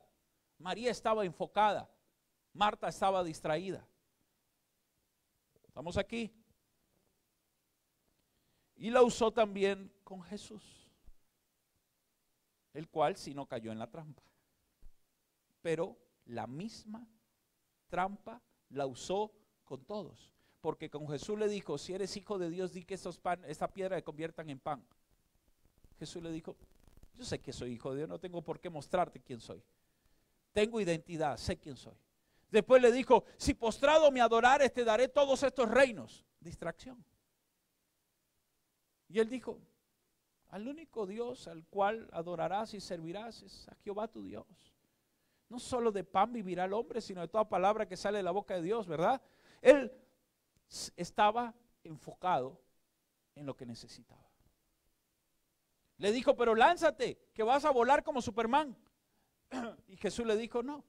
María estaba enfocada, Marta estaba distraída. ¿Estamos aquí? Y la usó también con Jesús, el cual sí no cayó en la trampa. Pero la misma trampa la usó con todos. Porque con Jesús le dijo, si eres hijo de Dios, di que esta piedra se conviertan en pan. Jesús le dijo, yo sé que soy hijo de Dios, no tengo por qué mostrarte quién soy. Tengo identidad, sé quién soy. Después le dijo, si postrado me adorares, te daré todos estos reinos. Distracción. Y él dijo, al único Dios al cual adorarás y servirás es a Jehová tu Dios. No solo de pan vivirá el hombre, sino de toda palabra que sale de la boca de Dios, ¿verdad? Él estaba enfocado en lo que necesitaba. Le dijo, pero lánzate, que vas a volar como Superman. Y Jesús le dijo, no,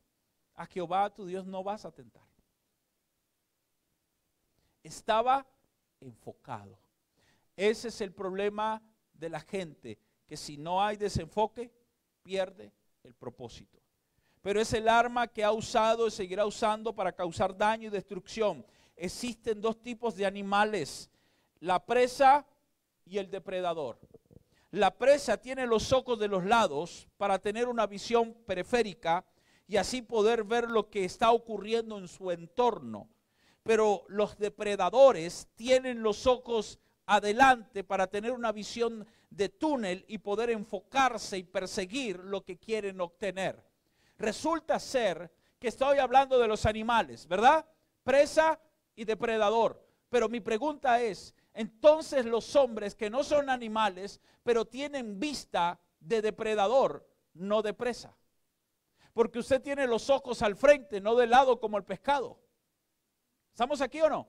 a Jehová tu Dios no vas a tentar. Estaba enfocado. Ese es el problema de la gente, que si no hay desenfoque, pierde el propósito. Pero es el arma que ha usado y seguirá usando para causar daño y destrucción. Existen dos tipos de animales, la presa y el depredador. La presa tiene los ojos de los lados para tener una visión periférica y así poder ver lo que está ocurriendo en su entorno. Pero los depredadores tienen los ojos adelante para tener una visión de túnel y poder enfocarse y perseguir lo que quieren obtener. Resulta ser que estoy hablando de los animales, ¿verdad? Presa y depredador. Pero mi pregunta es, entonces los hombres que no son animales, pero tienen vista de depredador, no de presa. Porque usted tiene los ojos al frente, no de lado como el pescado. ¿Estamos aquí o no?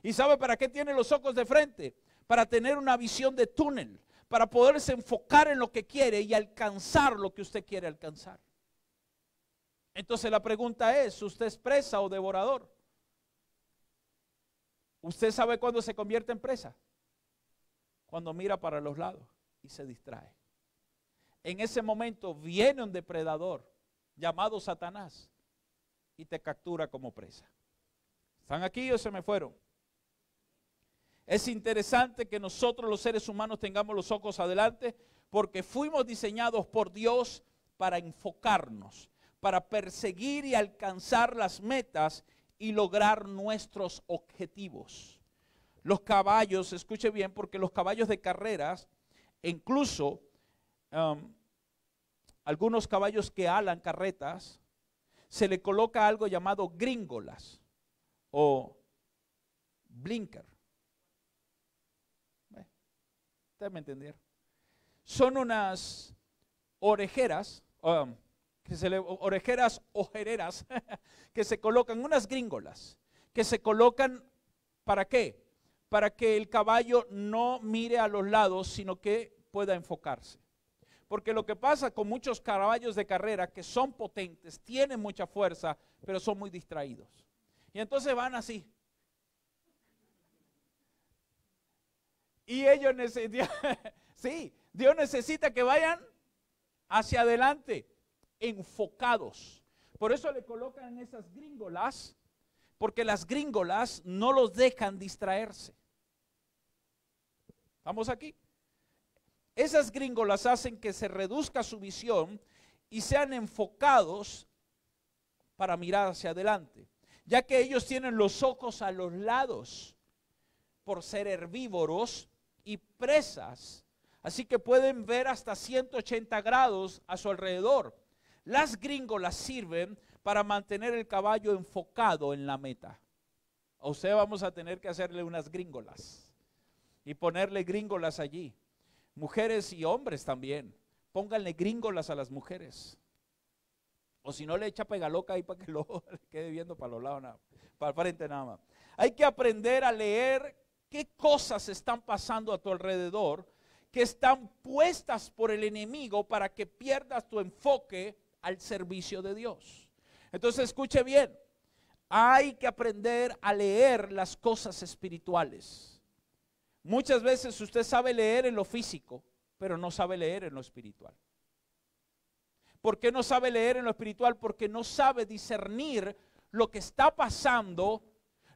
¿Y sabe para qué tiene los ojos de frente? Para tener una visión de túnel, para poderse enfocar en lo que quiere y alcanzar lo que usted quiere alcanzar. Entonces la pregunta es, ¿usted es presa o devorador? ¿Usted sabe cuándo se convierte en presa? Cuando mira para los lados y se distrae. En ese momento viene un depredador llamado Satanás y te captura como presa. ¿Están aquí o se me fueron? Es interesante que nosotros los seres humanos tengamos los ojos adelante porque fuimos diseñados por Dios para enfocarnos, para perseguir y alcanzar las metas y lograr nuestros objetivos. Los caballos, escuche bien, porque los caballos de carreras, incluso algunos caballos que alan carretas, se le coloca algo llamado gringolas o blinker. Ustedes me entendieron. Son unas orejeras, ojereras que se colocan, unas gringolas, que se colocan, ¿para qué? Para que el caballo no mire a los lados, sino que pueda enfocarse. Porque lo que pasa con muchos caballos de carrera, que son potentes, tienen mucha fuerza, pero son muy distraídos. Y entonces van así. Y ellos necesitan, sí, Dios necesita que vayan hacia adelante, enfocados. Por eso le colocan esas gringolas, porque las gringolas no los dejan distraerse. ¿Estamos aquí? Esas gringolas hacen que se reduzca su visión y sean enfocados para mirar hacia adelante, ya que ellos tienen los ojos a los lados por ser herbívoros y presas, así que pueden ver hasta 180 grados a su alrededor. Las gringolas sirven para mantener el caballo enfocado en la meta. A usted vamos a tener que hacerle unas gringolas y ponerle gringolas allí. Mujeres y hombres también. Pónganle gringolas a las mujeres. O si no, le echa pegaloca ahí para que lo le quede viendo para los lados, para el frente nada más. Hay que aprender a leer qué cosas están pasando a tu alrededor, que están puestas por el enemigo para que pierdas tu enfoque al servicio de Dios. Entonces escuche bien, hay que aprender a leer las cosas espirituales. Muchas veces usted sabe leer en lo físico, pero no sabe leer en lo espiritual. ¿Por qué no sabe leer en lo espiritual? Porque no sabe discernir lo que está pasando,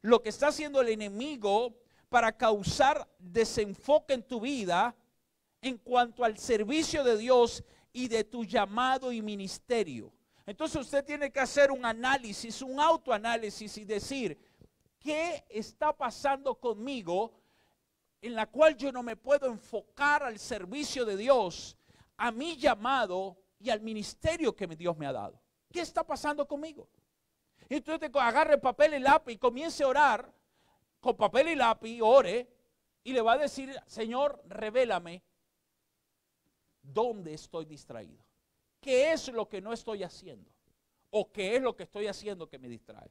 lo que está haciendo el enemigo para causar desenfoque en tu vida en cuanto al servicio de Dios y de tu llamado y ministerio. Entonces usted tiene que hacer un análisis, un autoanálisis y decir, ¿qué está pasando conmigo en la cual yo no me puedo enfocar al servicio de Dios, a mi llamado y al ministerio que Dios me ha dado? ¿Qué está pasando conmigo? Y entonces agarre papel y lápiz y comience a orar con papel y lápiz, ore y le va a decir, Señor, revélame dónde estoy distraído. ¿Qué es lo que no estoy haciendo? ¿O qué es lo que estoy haciendo que me distrae?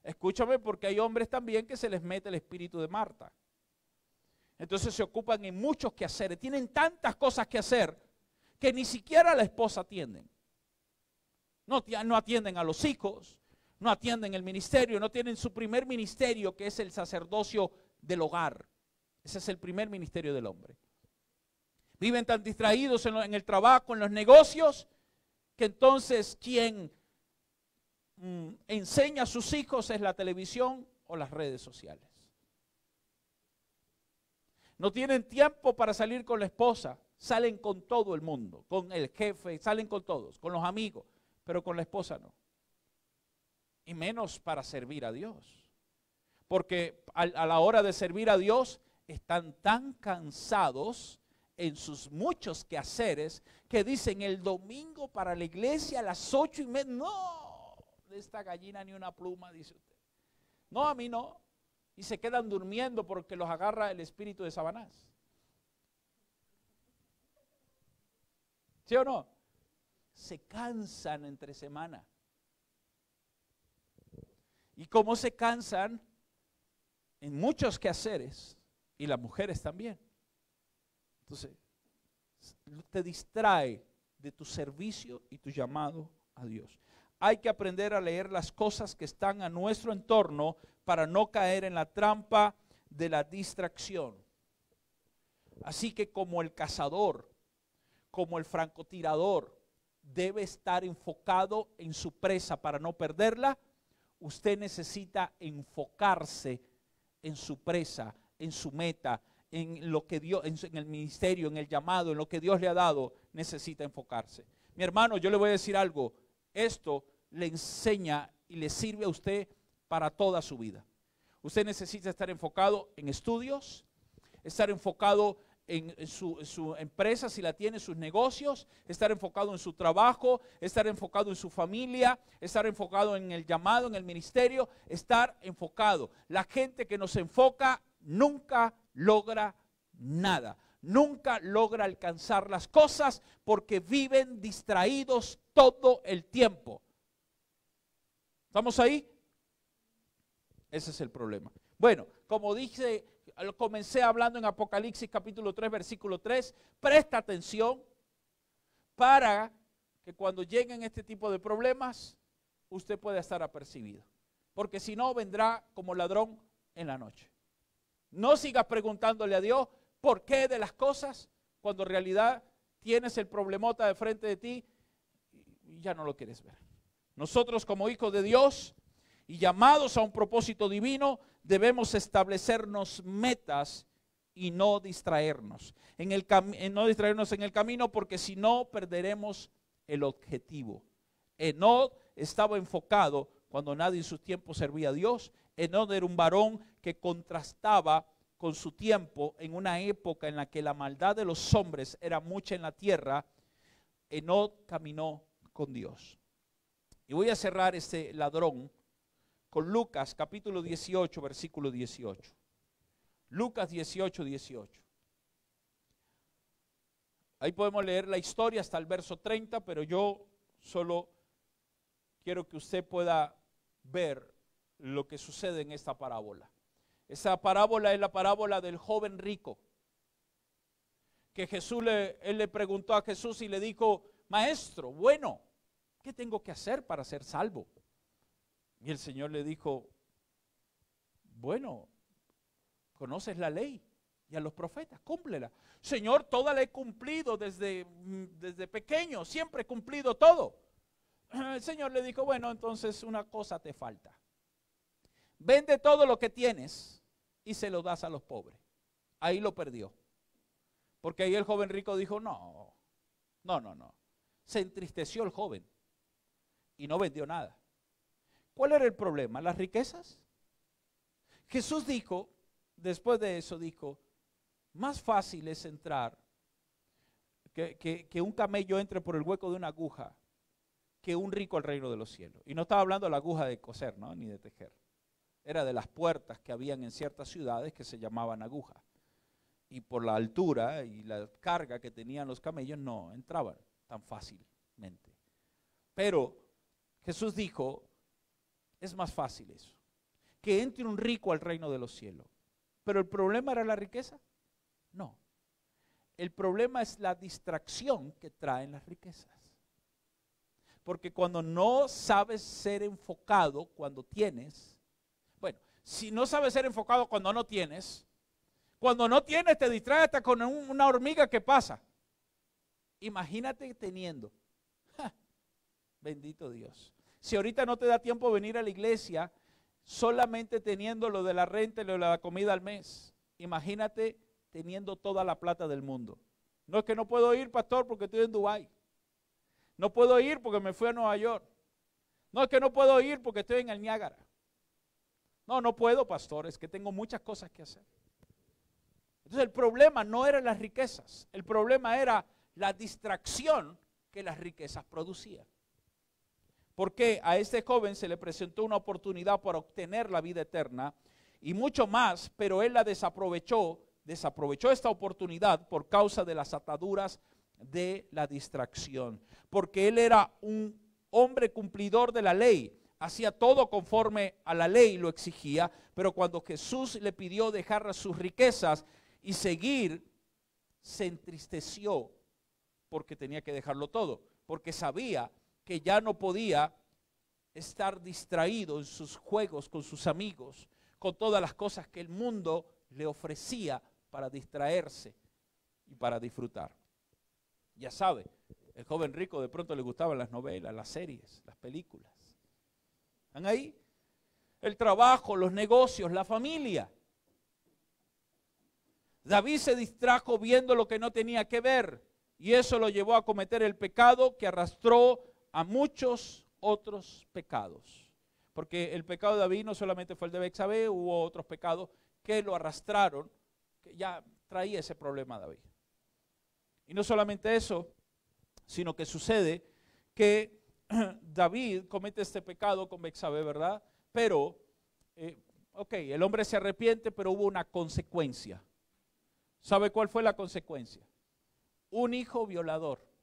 Escúchame, porque hay hombres también que se les mete el espíritu de Marta. Entonces se ocupan en muchos quehaceres. Tienen tantas cosas que hacer que ni siquiera a la esposa atienden. No atienden a los hijos, no atienden el ministerio, no tienen su primer ministerio, que es el sacerdocio del hogar. Ese es el primer ministerio del hombre. Viven tan distraídos en el trabajo, en los negocios, que entonces quien enseña a sus hijos es la televisión o las redes sociales. No tienen tiempo para salir con la esposa, salen con todo el mundo, con el jefe, salen con todos, con los amigos, pero con la esposa no. Y menos para servir a Dios. Porque a la hora de servir a Dios están tan cansados en sus muchos quehaceres que dicen el domingo para la iglesia a las 8:30, no, de esta gallina ni una pluma, dice usted. No, a mí no. Y se quedan durmiendo porque los agarra el espíritu de Satanás. ¿Sí o no? Se cansan entre semana. Y como se cansan en muchos quehaceres, y las mujeres también. Entonces, te distrae de tu servicio y tu llamado a Dios. Hay que aprender a leer las cosas que están a nuestro entorno para no caer en la trampa de la distracción. Así que como el cazador, como el francotirador, debe estar enfocado en su presa para no perderla, usted necesita enfocarse en su presa, en su meta, en lo que Dios, en el ministerio, en el llamado, en lo que Dios le ha dado, necesita enfocarse. Mi hermano, yo le voy a decir algo, esto le enseña y le sirve a usted para toda su vida. Usted necesita estar enfocado en estudios, estar enfocado en su empresa, si la tiene, sus negocios, estar enfocado en su trabajo, estar enfocado en su familia, estar enfocado en el llamado, en el ministerio, estar enfocado. La gente que no se enfoca nunca logra nada, nunca logra alcanzar las cosas porque viven distraídos todo el tiempo. ¿Estamos ahí? Ese es el problema. Bueno, como dije, comencé hablando en Apocalipsis capítulo 3, versículo 3, presta atención para que cuando lleguen este tipo de problemas, usted pueda estar apercibido. Porque si no, vendrá como ladrón en la noche. No sigas preguntándole a Dios por qué de las cosas, cuando en realidad tienes el problemota de frente de ti y ya no lo quieres ver. Nosotros como hijos de Dios y llamados a un propósito divino, debemos establecernos metas y no distraernos. No distraernos en el camino, porque si no perderemos el objetivo. Enoc estaba enfocado cuando nadie en su tiempo servía a Dios. Enoc era un varón que contrastaba con su tiempo en una época en la que la maldad de los hombres era mucha en la tierra. Enoc caminó con Dios. Y voy a cerrar este ladrón con Lucas capítulo 18, versículo 18. Lucas 18, 18. Ahí podemos leer la historia hasta el verso 30, pero yo solo quiero que usted pueda ver lo que sucede en esta parábola. Esa parábola es la parábola del joven rico, que él le preguntó a Jesús y le dijo: maestro, bueno, ¿qué tengo que hacer para ser salvo? Y el Señor le dijo: bueno, conoces la ley y a los profetas, cúmplela. Señor, toda la he cumplido desde pequeño, siempre he cumplido todo. El Señor le dijo: bueno, entonces una cosa te falta. Vende todo lo que tienes y se lo das a los pobres. Ahí lo perdió. Porque ahí el joven rico dijo: no. Se entristeció el joven y no vendió nada. ¿Cuál era el problema? ¿Las riquezas? Jesús dijo, después de eso dijo: más fácil es entrar, que un camello entre por el hueco de una aguja, que un rico al reino de los cielos. Y no estaba hablando de la aguja de coser, ¿no? Ni de tejer. Era de las puertas que habían en ciertas ciudades que se llamaban aguja. Y por la altura y la carga que tenían los camellos no entraban tan fácilmente. Pero Jesús dijo: es más fácil eso, que entre un rico al reino de los cielos. ¿Pero el problema era la riqueza? No. El problema es la distracción que traen las riquezas. Porque cuando no sabes ser enfocado cuando tienes, bueno, si no sabes ser enfocado cuando no tienes, cuando no tienes te distraes hasta con una hormiga que pasa. Imagínate teniendo. Bendito Dios. Si ahorita no te da tiempo de venir a la iglesia, solamente teniendo lo de la renta y lo de la comida al mes, imagínate teniendo toda la plata del mundo. No es que no puedo ir, pastor, porque estoy en Dubái. No puedo ir porque me fui a Nueva York. No, es que no puedo ir porque estoy en el Niágara. No puedo, pastor, es que tengo muchas cosas que hacer. Entonces el problema no eran las riquezas, el problema era la distracción que las riquezas producían. Porque a este joven se le presentó una oportunidad para obtener la vida eterna y mucho más, pero él la desaprovechó esta oportunidad por causa de las ataduras de la distracción. Porque él era un hombre cumplidor de la ley, hacía todo conforme a la ley lo exigía, pero cuando Jesús le pidió dejar sus riquezas y seguir, se entristeció porque tenía que dejarlo todo, porque sabía que ya no podía estar distraído en sus juegos con sus amigos, con todas las cosas que el mundo le ofrecía para distraerse y para disfrutar. Ya sabe, el joven rico de pronto le gustaban las novelas, las series, las películas. ¿Están ahí? El trabajo, los negocios, la familia. David se distrajo viendo lo que no tenía que ver y eso lo llevó a cometer el pecado que arrastró a muchos otros pecados. Porque el pecado de David no solamente fue el de Betsabé, hubo otros pecados que lo arrastraron, que ya traía ese problema a David. Y no solamente eso, sino que sucede que David comete este pecado con Betsabé, ¿verdad? Pero, el hombre se arrepiente, pero hubo una consecuencia. ¿Sabe cuál fue la consecuencia? Un hijo violador,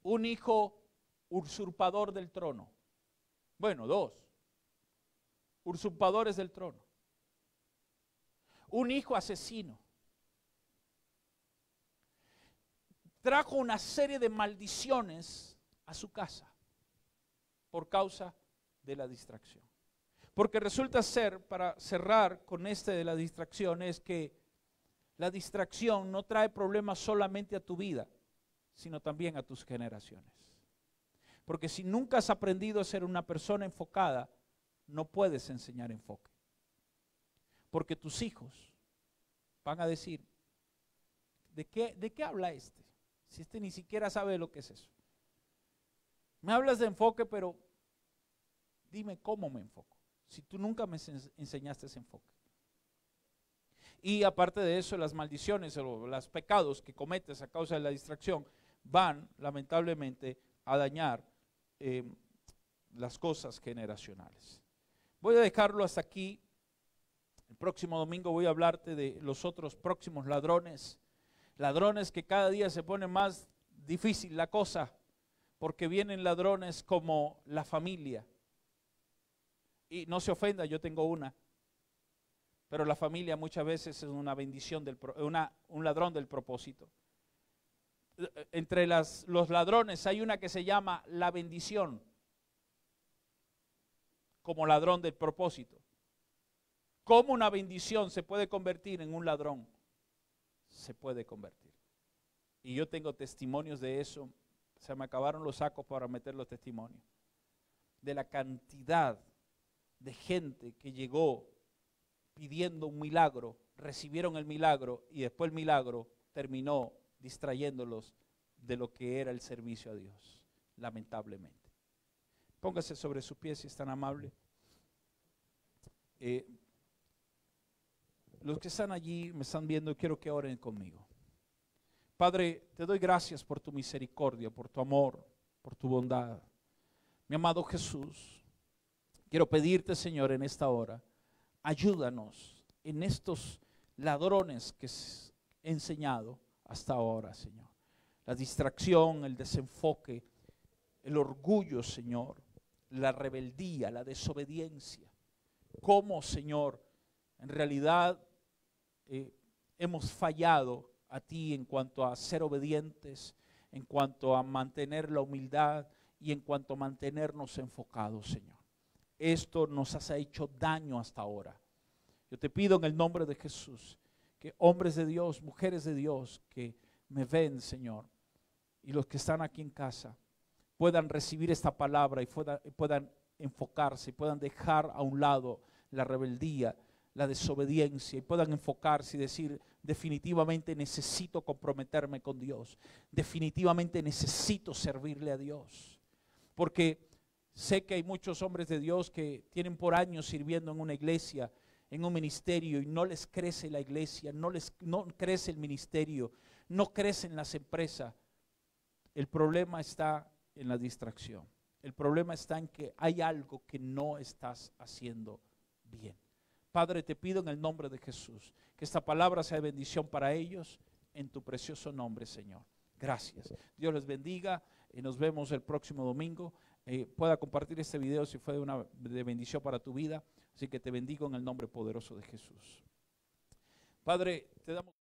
un hijo usurpador del trono. Bueno, dos usurpadores del trono. Un hijo asesino. Trajo una serie de maldiciones a su casa por causa de la distracción. Porque resulta ser, para cerrar con de la distracción, es que la distracción no trae problemas solamente a tu vida, sino también a tus generaciones. Porque si nunca has aprendido a ser una persona enfocada, no puedes enseñar enfoque. Porque tus hijos van a decir, ¿de qué habla este? Si este ni siquiera sabe lo que es eso. Me hablas de enfoque, pero dime cómo me enfoco. Si tú nunca me enseñaste ese enfoque. Y aparte de eso, las maldiciones o los pecados que cometes a causa de la distracción van lamentablemente a dañar las cosas generacionales. Voy a dejarlo hasta aquí. El próximo domingo voy a hablarte de los otros próximos ladrones. Ladrones que cada día se pone más difícil la cosa, porque vienen ladrones como la familia. Y no se ofenda, yo tengo una. Pero la familia muchas veces es una bendición, un ladrón del propósito. Entre los ladrones hay una que se llama la bendición, como ladrón del propósito. ¿Cómo una bendición se puede convertir en un ladrón? Se puede convertir. Y yo tengo testimonios de eso. Se me acabaron los sacos para meter los testimonios. De la cantidad de gente que llegó pidiendo un milagro, recibieron el milagro y después el milagro terminó distrayéndolos de lo que era el servicio a Dios, lamentablemente. Póngase sobre sus pies si es tan amable. Los que están allí, me están viendo, quiero que oren conmigo. Padre, te doy gracias por tu misericordia, por tu amor, por tu bondad. Mi amado Jesús, quiero pedirte, Señor, en esta hora, ayúdanos en estos ladrones que he enseñado hasta ahora, Señor. La distracción, el desenfoque, el orgullo, Señor, la rebeldía, la desobediencia. Cómo, Señor, en realidad hemos fallado a ti en cuanto a ser obedientes, en cuanto a mantener la humildad y en cuanto a mantenernos enfocados, Señor. Esto nos ha hecho daño hasta ahora. Yo te pido en el nombre de Jesús que hombres de Dios, mujeres de Dios que me ven, Señor, y los que están aquí en casa puedan recibir esta palabra y puedan enfocarse y puedan dejar a un lado la rebeldía, la desobediencia y puedan enfocarse y decir, definitivamente necesito comprometerme con Dios, definitivamente necesito servirle a Dios, porque sé que hay muchos hombres de Dios que tienen por años sirviendo en una iglesia, en un ministerio y no les crece la iglesia, no crece el ministerio, no crecen las empresas. El problema está en la distracción, el problema está en que hay algo que no estás haciendo bien. Padre, te pido en el nombre de Jesús que esta palabra sea de bendición para ellos, en tu precioso nombre, Señor. Gracias. Dios les bendiga y nos vemos el próximo domingo. Pueda compartir este video si fue de bendición para tu vida. Así que te bendigo en el nombre poderoso de Jesús. Padre, te damos